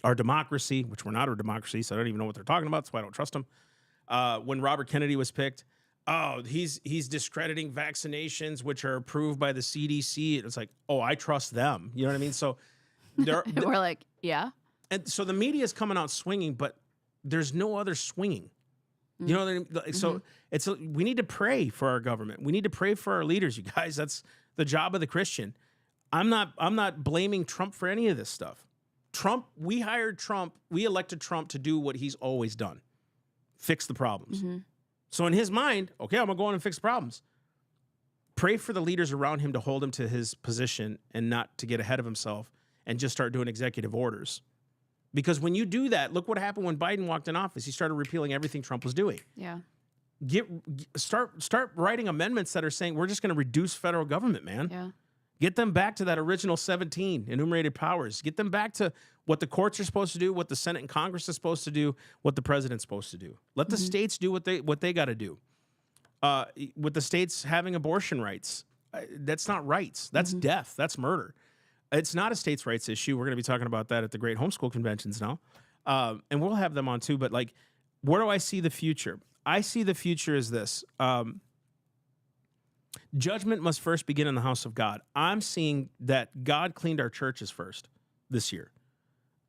Our democracy, which we're not a democracy, so I don't even know what they're talking about. That's why I don't trust them. When Robert Kennedy was picked, he's discrediting vaccinations which are approved by the CDC. It's like, I trust them. You know what I mean? So we're like, yeah. And so the media is coming out swinging, but there's no other swinging. You know what I mean? So we need to pray for our government. We need to pray for our leaders, you guys. That's the job of the Christian. I'm not blaming Trump for any of this stuff. We hired Trump, we elected Trump to do what he's always done. Fix the problems. So in his mind, okay, I'm gonna go on and fix problems. Pray for the leaders around him to hold him to his position and not to get ahead of himself and just start doing executive orders. Because when you do that, look what happened when Biden walked in office. He started repealing everything Trump was doing. Yeah. Start writing amendments that are saying we're just going to reduce federal government, man. Yeah. Get them back to that original 17 enumerated powers. Get them back to what the courts are supposed to do, what the Senate and Congress is supposed to do, what the president's supposed to do. Let the states do what they got to do. With the states having abortion rights, that's not rights. That's death. That's murder. It's not a states' rights issue. We're going to be talking about that at the Great Homeschool Conventions now, and we'll have them on too. But like, where do I see the future? I see the future as this. Judgment must first begin in the house of God. I'm seeing that God cleaned our churches first this year.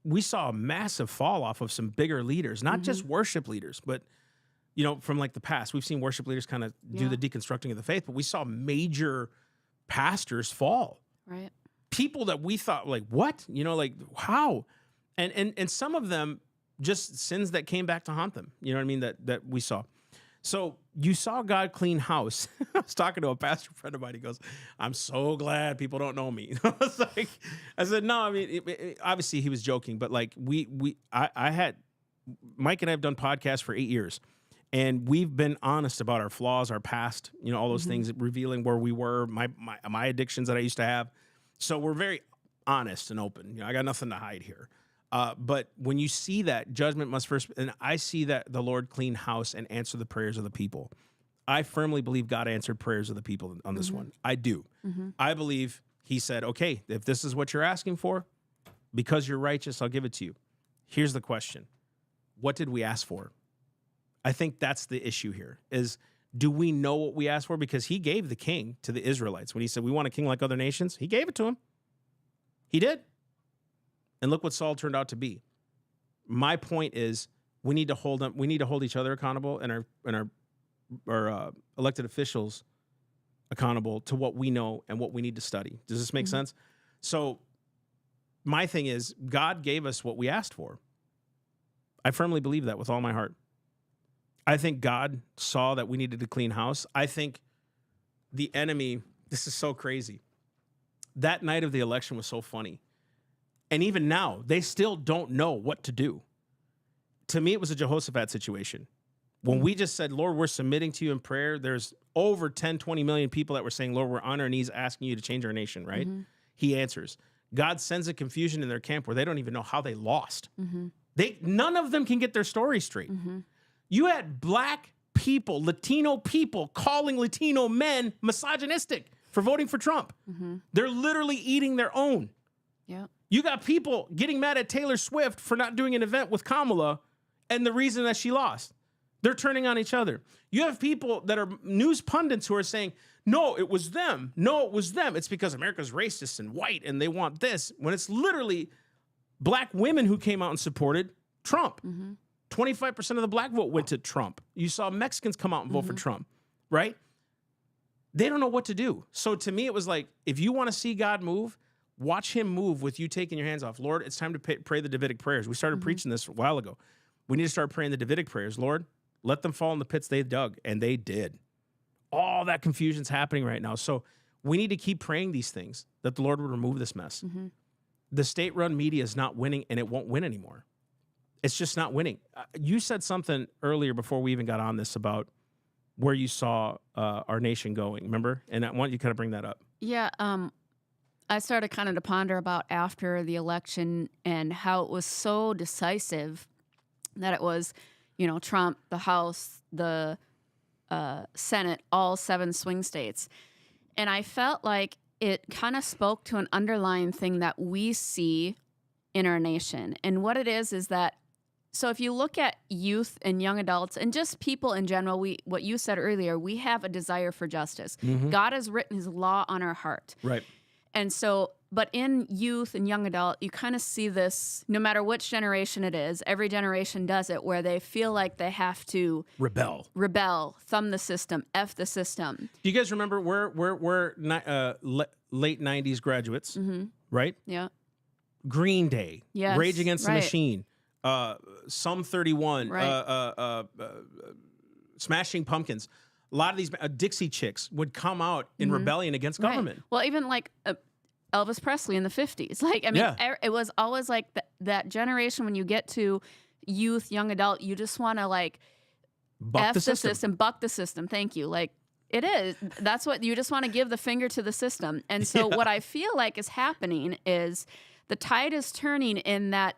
We saw a massive fall off of some bigger leaders, not just worship leaders, but from like the past. We've seen worship leaders kind of do the deconstructing of the faith, but we saw major pastors fall. Right. People that we thought like, what? Like how? And some of them just sins that came back to haunt them. You know what I mean? That we saw. So you saw God clean house. I was talking to a pastor friend of mine. He goes, "I'm so glad people don't know me." I said, no, I mean, obviously he was joking, but like I had, Mike and I have done podcasts for 8 years, and we've been honest about our flaws, our past, all those things, revealing where we were, my addictions that I used to have. So we're very honest and open. I got nothing to hide here. But when you see that, judgment must first, and I see that the Lord clean house and answer the prayers of the people. I firmly believe God answered prayers of the people on this one. I do. I believe he said, okay, if this is what you're asking for, because you're righteous, I'll give it to you. Here's the question. What did we ask for? I think that's the issue here is, do we know what we asked for? Because he gave the king to the Israelites. When he said, we want a king like other nations, he gave it to him. He did. And look what Saul turned out to be. My point is, we need to hold them. We need to hold each other accountable and our elected officials accountable to what we know and what we need to study. Does this make sense? So my thing is, God gave us what we asked for. I firmly believe that with all my heart. I think God saw that we needed to clean house. I think the enemy, this is so crazy. That night of the election was so funny. And even now, they still don't know what to do. To me, it was a Jehoshaphat situation. When we just said, Lord, we're submitting to you in prayer, there's over 10, 20 million people that were saying, Lord, we're on our knees asking you to change our nation, right? He answers. God sends a confusion in their camp where they don't even know how they lost. None of them can get their story straight. You had black people, Latino people, calling Latino men misogynistic for voting for Trump. They're literally eating their own. Yeah. You got people getting mad at Taylor Swift for not doing an event with Kamala and the reason that she lost. They're turning on each other. You have people that are news pundits who are saying, no, it was them. No, it was them. It's because America's racist and white and they want this. When it's literally black women who came out and supported Trump. 25% of the black vote went to Trump. You saw Mexicans come out and vote for Trump, right? They don't know what to do. So to me, it was like, if you want to see God move, watch him move with you taking your hands off. Lord, it's time to pray the Davidic prayers. We started preaching this a while ago. We need to start praying the Davidic prayers. Lord, let them fall in the pits they dug, and they did. All that confusion's happening right now. So we need to keep praying these things, that the Lord would remove this mess. The state-run media is not winning, and it won't win anymore. It's just not winning. You said something earlier before we even got on this about where you saw our nation going, remember? And I want you to kind of bring that up. Yeah, I started kind of to ponder about after the election and how it was so decisive that it was, Trump, the House, the Senate, all 7 swing states. And I felt like it kind of spoke to an underlying thing that we see in our nation. And what it is that, so if you look at youth and young adults and just people in general, what you said earlier, we have a desire for justice. God has written his law on our heart. Right. And so, But in youth and young adult, you kind of see this, no matter which generation it is, every generation does it, where they feel like they have to rebel, thumb the system, F the system. Do you guys remember we're late 90s graduates, right? Yeah. Green Day, Yes, Rage Against the right. Machine, Sum 31, Right. Smashing Pumpkins. A lot of these Dixie Chicks would come out in rebellion against government. Right. Well, even like Elvis Presley in the 50s. Like, I mean, it was always like that generation when you get to youth, young adult, you just want to like Buck the system. buck the system. Thank you. Like, it is. That's what you just want to give the finger to the system. And so what I feel like is happening is the tide is turning in that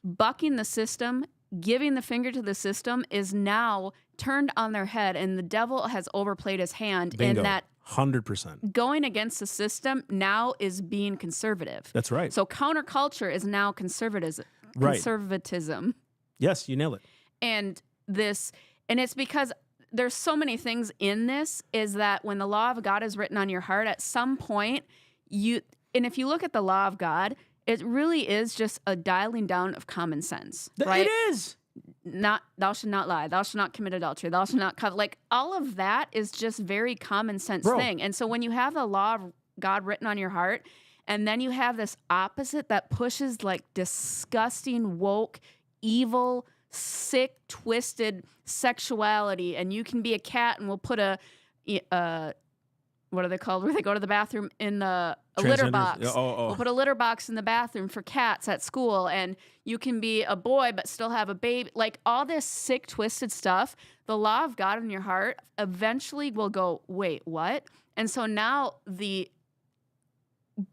bucking the system, giving the finger to the system is now turned on their head, and the devil has overplayed his hand. Bingo. In that 100%. going against the system now is being conservative. That's right. So counterculture is now conservatism. Conservatism. Yes, you nail it. And it's because there's so many things in this, is that when the law of God is written on your heart, at some point and if you look at the law of God, it really is just a dialing down of common sense. Right? It is. Not thou shalt not lie, thou shalt not commit adultery, thou shalt not covet. Like, all of that is just very common sense thing. And so when you have the law of God written on your heart, and then you have this opposite that pushes like disgusting, woke, evil, sick, twisted sexuality, and you can be a cat and we'll put a what are they called? Where they go to the bathroom in a litter box. We'll put a litter box in the bathroom for cats at school, and you can be a boy but still have a baby. Like, all this sick, twisted stuff, the law of God in your heart eventually will go, wait, what? And so now the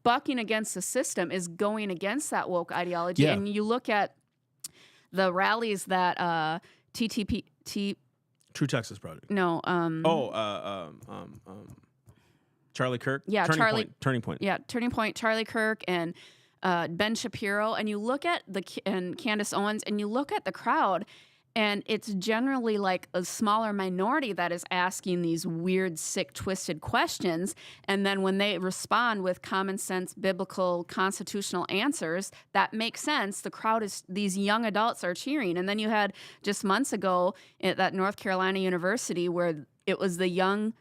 bucking against the system is going against that woke ideology. Yeah. And you look at the rallies that True Texas Project. No. Charlie Kirk. Yeah, Turning Point. Yeah, Turning Point, Charlie Kirk, and Ben Shapiro. And you look at and Candace Owens, and you look at the crowd, and it's generally like a smaller minority that is asking these weird, sick, twisted questions. And then when they respond with common sense, biblical, constitutional answers that make sense, the crowd these young adults are cheering. And then you had just months ago at that North Carolina University where it was the young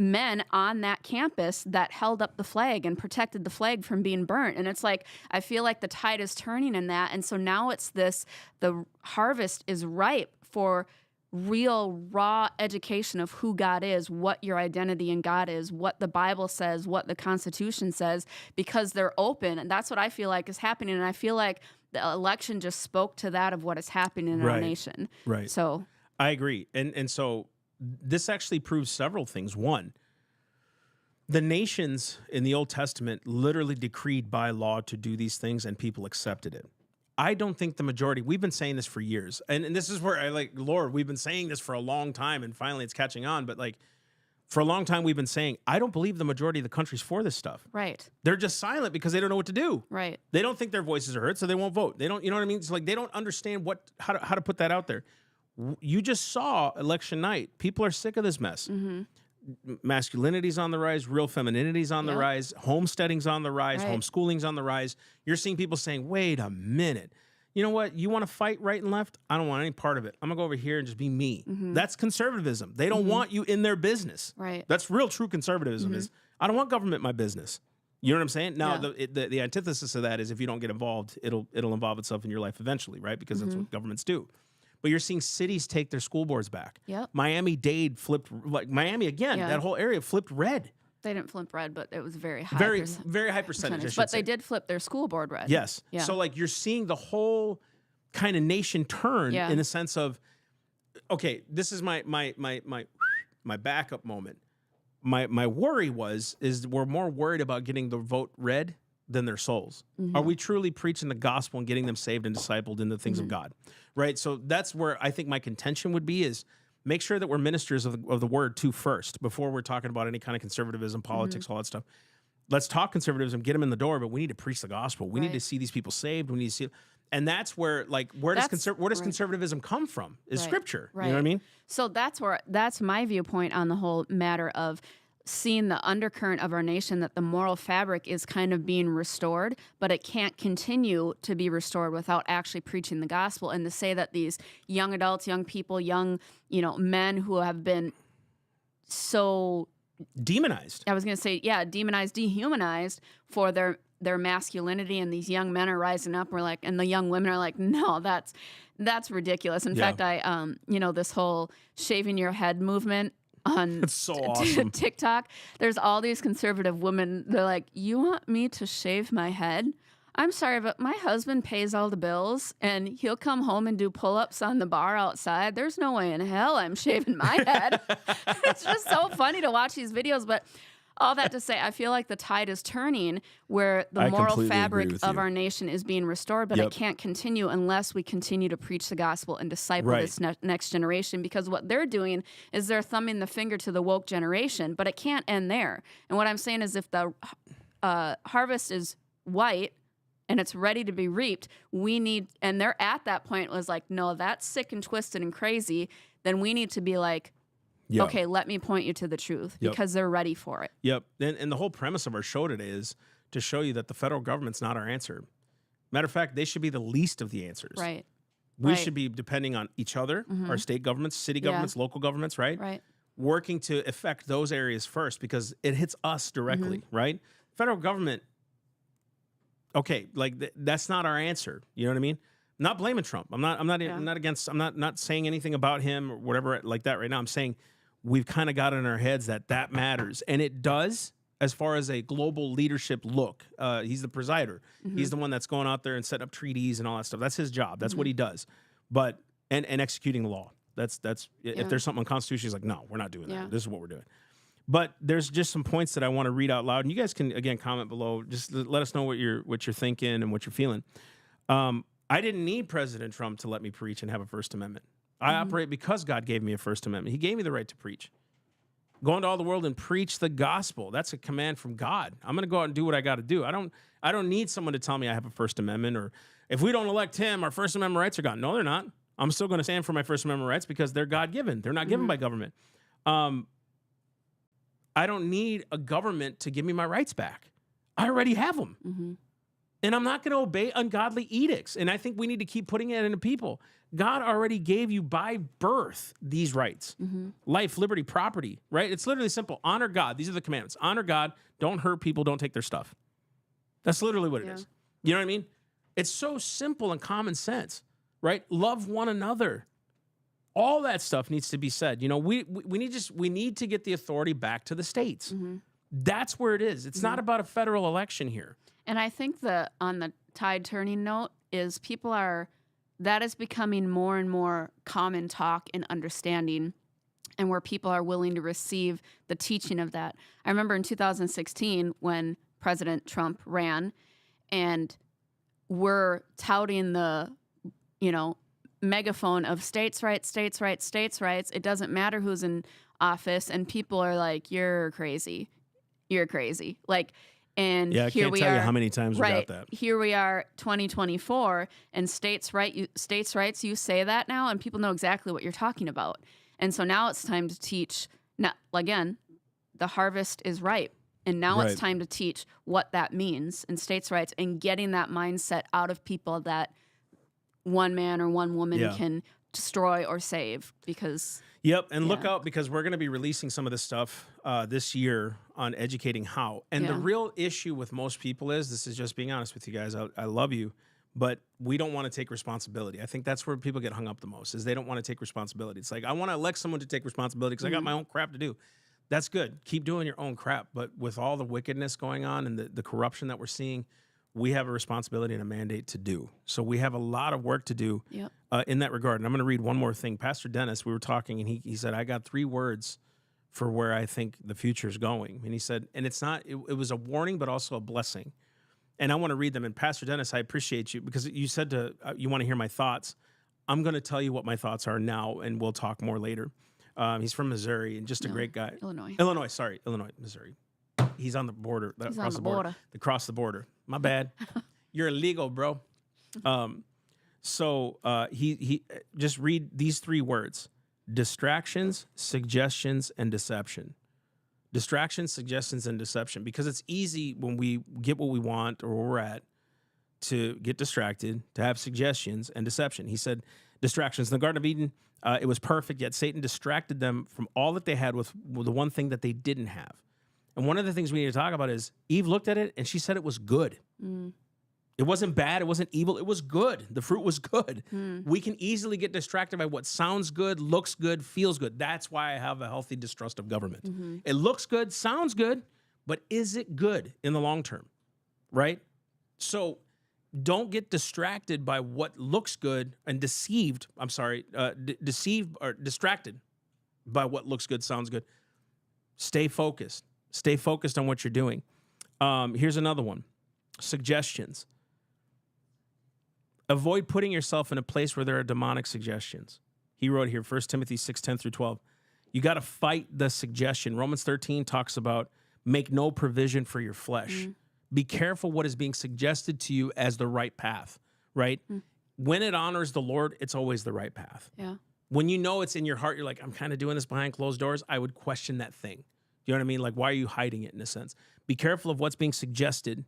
men on that campus that held up the flag and protected the flag from being burnt. And it's like, I feel like the tide is turning in that. And so now it's the harvest is ripe for real, raw education of who God is, what your identity in God is, what the Bible says, what the Constitution says, because they're open. And that's what I feel like is happening. And I feel like the election just spoke to that of what is happening in our nation. Right. So I agree. And so this actually proves several things. One, the nations in the Old Testament literally decreed by law to do these things, and people accepted it. I don't think the majority, we've been saying this for years, and this is where I like, Lord, we've been saying this for a long time, and finally it's catching on, but like, for a long time we've been saying, I don't believe the majority of the country's for this stuff. Right. They're just silent because they don't know what to do. Right. They don't think their voices are heard, so they won't vote. They don't, you know what I mean? It's like they don't understand how to put that out there. You just saw election night. People are sick of this mess. Masculinity's on the rise. Real femininity's on the rise. Homesteading's on the rise. Right. Homeschooling's on the rise. You're seeing people saying, wait a minute. You know what? You want to fight right and left? I don't want any part of it. I'm going to go over here and just be me. That's conservatism. They don't want you in their business. Right. That's real true conservatism is, I don't want government in my business. You know what I'm saying? Now, the antithesis of that is if you don't get involved, it'll involve itself in your life eventually, right? Because that's what governments do. But you're seeing cities take their school boards back. Yep. Miami-Dade flipped, like Miami again, that whole area flipped red. They didn't flip red, but it was very high. Very high percentage, I should But say. they did flip their school board red. Yes. Yeah. So like you're seeing the whole kind of nation turn in a sense of, okay, this is my backup moment. My worry is we're more worried about getting the vote red than their souls. Are we truly preaching the gospel and getting them saved and discipled in the things of God? Right? So that's where I think my contention would be is make sure that we're ministers of the word too first before we're talking about any kind of conservatism, politics, all that stuff. Let's talk conservatism, get them in the door, but we need to preach the gospel. We need to see these people saved. We need to see, and that's where like where does conservatism come from? Is scripture. You know what I mean? So that's my viewpoint on the whole matter of seen the undercurrent of our nation that the moral fabric is kind of being restored, but it can't continue to be restored without actually preaching the gospel. And to say that these young adults, young people, young, men who have been so demonized. I was going to say, demonized, dehumanized for their masculinity, and these young men are rising up. We're like, and the young women are like, no, that's ridiculous. In fact, I, this whole shaving your head movement on It's so awesome. TikTok, there's all these conservative women. They're like, you want me to shave my head? I'm sorry, but my husband pays all the bills, and he'll come home and do pull-ups on the bar outside. There's no way in hell I'm shaving my head. It's just so funny to watch these videos. But all that to say, I feel like the tide is turning where the moral fabric of our nation is being restored, but it can't continue unless we continue to preach the gospel and disciple this next generation, because what they're doing is they're thumbing the finger to the woke generation, but it can't end there. And what I'm saying is if the harvest is white, and it's ready to be reaped, and they're at that point was like, no, that's sick and twisted and crazy, then we need to be like, okay, let me point you to the truth, because they're ready for it. Yep. And the whole premise of our show today is to show you that the federal government's not our answer. Matter of fact, they should be the least of the answers. Right. We should be depending on each other, our state governments, city governments, local governments, right? Right. Working to affect those areas first, because it hits us directly, right? Federal government, okay, like that's not our answer. You know what I mean? I'm not blaming Trump. I'm not saying anything about him or whatever like that right now. I'm saying we've kind of got in our heads that matters, and it does as far as a global leadership look. He's the presider. He's the one that's going out there and setting up treaties and all that stuff. That's his job. That's what he does. But and executing the law. That's if there's something unconstitutional, he's like, no, we're not doing that. This is what we're doing. But there's just some points that I want to read out loud, and you guys can again comment below. Just let us know what you're thinking and what you're feeling. I didn't need President Trump to let me preach and have a First Amendment. I operate because God gave me a First Amendment. He gave me the right to preach. Go into all the world and preach the gospel. That's a command from God. I'm going to go out and do what I got to do. I don't need someone to tell me I have a First Amendment, or if we don't elect him, our First Amendment rights are gone. No, they're not. I'm still going to stand for my First Amendment rights because they're God-given. They're not given by government. I don't need a government to give me my rights back. I already have them. And I'm not going to obey ungodly edicts. And I think we need to keep putting it into people. God already gave you by birth these rights. Life, liberty, property, right? It's literally simple. Honor God. These are the commandments. Honor God. Don't hurt people. Don't take their stuff. That's literally what it is. You know what I mean? It's so simple and common sense, right? Love one another. All that stuff needs to be said. You know, we need to get the authority back to the states. That's where it is. It's not about a federal election here. And I think on the tide turning note is that is becoming more and more common talk and understanding, and where people are willing to receive the teaching of that. I remember in 2016 when President Trump ran, and we're touting the, megaphone of states' rights, states' rights, states' rights. It doesn't matter who's in office, and people are like, "You're crazy, you're crazy." Like. And I here can't we tell are, you how many times we got that. Here we are, 2024, and states' rights. You say that now, and people know exactly what you're talking about. And so now it's time to teach. Now, again, the harvest is ripe, and now it's time to teach what that means in states' rights and getting that mindset out of people that one man or one woman can destroy or save. Because and look out, because we're going to be releasing some of this stuff this year on educating how. And the real issue with most people is, this is just being honest with you guys, I love you, but we don't want to take responsibility. I think that's where people get hung up the most, is they don't want to take responsibility. It's like, I want to elect someone to take responsibility because I got my own crap to do. That's good. Keep doing your own crap. But with all the wickedness going on and the corruption that we're seeing, we have a responsibility and a mandate to do. So we have a lot of work to do in that regard. And I'm going to read one more thing. Pastor Dennis, we were talking, and he said, I got 3 words for where I think the future is going. And he said, and it was a warning, but also a blessing. And I want to read them. And Pastor Dennis, I appreciate you, because you said you want to hear my thoughts. I'm going to tell you what my thoughts are now, and we'll talk more later. He's from Missouri, and just a great guy. Illinois, Missouri. He's on the border. Across the border. My bad. You're illegal, bro. So he just read these 3 words: distractions, suggestions, and deception. Distractions, suggestions, and deception. Because it's easy when we get what we want or where we're at to get distracted, to have suggestions and deception. He said distractions. In the Garden of Eden, it was perfect, yet Satan distracted them from all that they had with the one thing that they didn't have. And one of the things we need to talk about is Eve looked at it and she said it was good. It wasn't bad. It wasn't evil. It was good. The fruit was good. We can easily get distracted by what sounds good, looks good, feels good. That's why I have a healthy distrust of government. It looks good, sounds good, but is it good in the long term, right? So don't get distracted by what looks good and deceived or distracted by what looks good, sounds good. Stay focused. Stay focused on what you're doing. Here's another one. Suggestions. Avoid putting yourself in a place where there are demonic suggestions. He wrote here, 1 Timothy 6:10 through 12. You got to fight the suggestion. Romans 13 talks about make no provision for your flesh. Be careful what is being suggested to you as the right path, right? When it honors the Lord, it's always the right path. Yeah. When you know it's in your heart, you're like, I'm kind of doing this behind closed doors, I would question that thing. You know what I mean? Like, why are you hiding it in a sense? Be careful of what's being suggested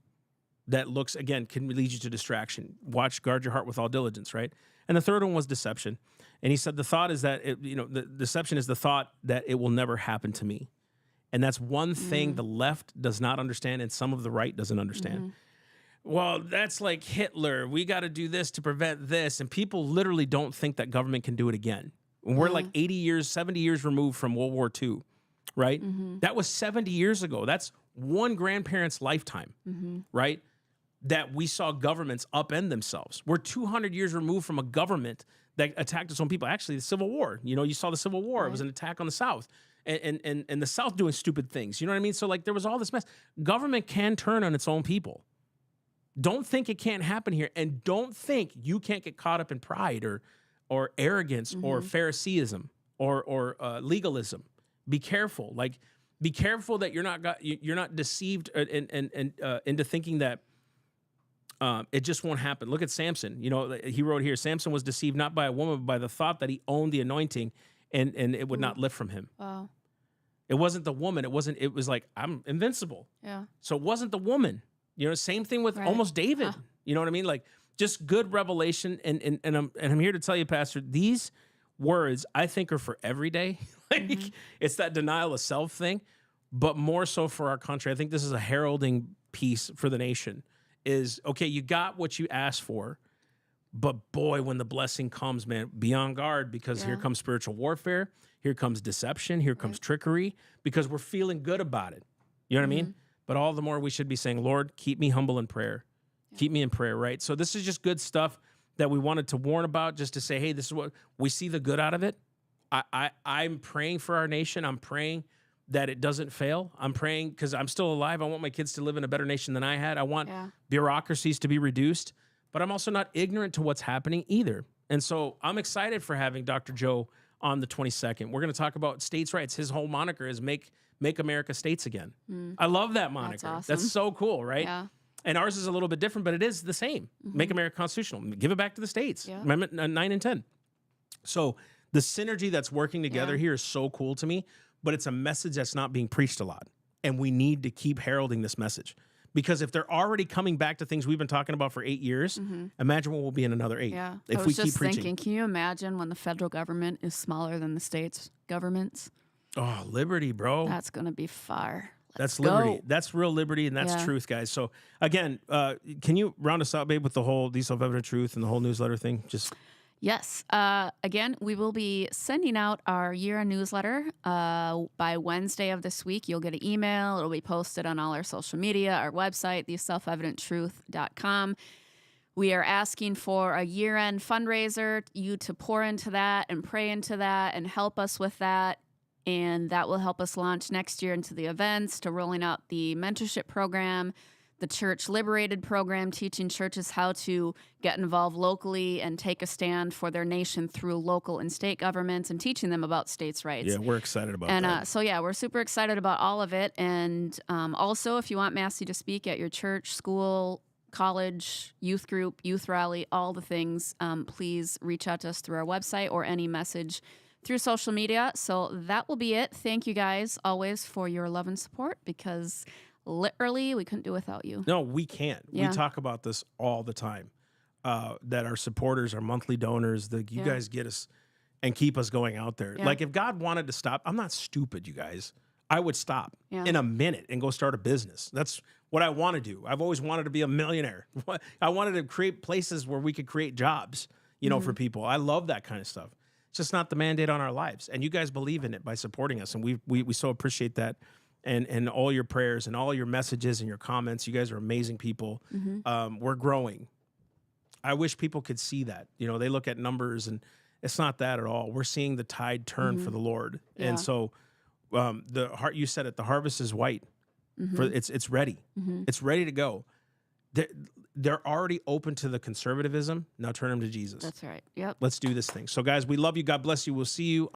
that looks, again, can lead you to distraction. Guard your heart with all diligence, right? And the third one was deception. And he said the thought is that, the deception is the thought that it will never happen to me. And that's one thing the left does not understand and some of the right doesn't understand. Well, that's like Hitler. We got to do this to prevent this. And people literally don't think that government can do it again. We're like 80 years, 70 years removed from World War II, right? That was 70 years ago. That's one grandparent's lifetime, right? That we saw governments upend themselves. We're 200 years removed from a government that attacked its own people. Actually, the Civil War, you saw the Civil War. It was an attack on the South and the South doing stupid things. You know what I mean? So like there was all this mess. Government can turn on its own people. Don't think it can't happen here. And don't think you can't get caught up in pride or arrogance or Phariseeism or legalism. Be careful. Like, be careful that you're not deceived into thinking that it just won't happen. Look at Samson. He wrote here, Samson was deceived not by a woman, but by the thought that he owned the anointing and it would not lift from him. Wow. It wasn't the woman. It was like, I'm invincible. Yeah. So it wasn't the woman. Same thing with almost David. You know what I mean? Like, just good revelation. And I'm here to tell you, Pastor, these words I think are for every day. It's that denial of self thing, but more so for our country. I think this is a heralding piece for the nation. Is, okay, you got what you asked for, but boy, when the blessing comes, man, be on guard, because here comes spiritual warfare, here comes deception, here comes trickery, because we're feeling good about it. You know what I mean? But all the more we should be saying, Lord, keep me humble in prayer. Keep me in prayer, right? So this is just good stuff that we wanted to warn about, just to say, hey, this is what we see the good out of it. I'm praying for our nation. I'm praying that it doesn't fail. I'm praying because I'm still alive. I want my kids to live in a better nation than I had. I want bureaucracies to be reduced, but I'm also not ignorant to what's happening either. And so I'm excited for having Dr. Joe on the 22nd. We're going to talk about states' rights. His whole moniker is Make America States Again. I love that moniker. That's awesome. That's so cool, right? Yeah. And ours is a little bit different, but it is the same. Make America constitutional. Give it back to the states. Amendment 9 and 10. So the synergy that's working together here is so cool to me, but it's a message that's not being preached a lot. And we need to keep heralding this message. Because if they're already coming back to things we've been talking about for 8 years, imagine what will be in another 8 if we keep preaching. Thinking, can you imagine when the federal government is smaller than the states' governments? Oh, liberty, bro. That's going to be far. That's liberty. That's real liberty, and that's truth, guys. So, again, can you round us out, babe, with the whole self-evident truth and the whole newsletter thing? Yes. Again, we will be sending out our year-end newsletter by Wednesday of this week. You'll get an email. It'll be posted on all our social media, our website, theselfevidenttruth.com. We are asking for a year-end fundraiser, you to pour into that and pray into that and help us with that. And that will help us launch next year into the events, to rolling out the mentorship program, the Church Liberated program, teaching churches how to get involved locally and take a stand for their nation through local and state governments, and teaching them about states' rights. Yeah, we're excited about that. So, we're super excited about all of it. And also, if you want Massey to speak at your church, school, college, youth group, youth rally, all the things, please reach out to us through our website or any message through social media. So that will be it. Thank you guys always for your love and support, because literally we couldn't do without you. No, we can't. Yeah. We talk about this all the time. That our supporters, our monthly donors, you guys get us and keep us going out there. Yeah. Like if God wanted to stop, I'm not stupid, you guys. I would stop Yeah. in a minute and go start a business. That's what I want to do. I've always wanted to be a millionaire. I wanted to create places where we could create jobs, you know, for people. I love that kind of stuff. It's just not the mandate on our lives. And you guys believe in it by supporting us. And we so appreciate that. And all your prayers and all your messages and your comments. You guys are amazing people. We're growing. I wish people could see that. You know, they look at numbers and it's not that at all. We're seeing the tide turn for the Lord. Yeah. And so you said it, the harvest is white. For it's ready. It's ready to go. They're already open to the conservatism. Now turn them to Jesus. That's right. Yep. Let's do this thing. So guys, we love you. God bless you. We'll see you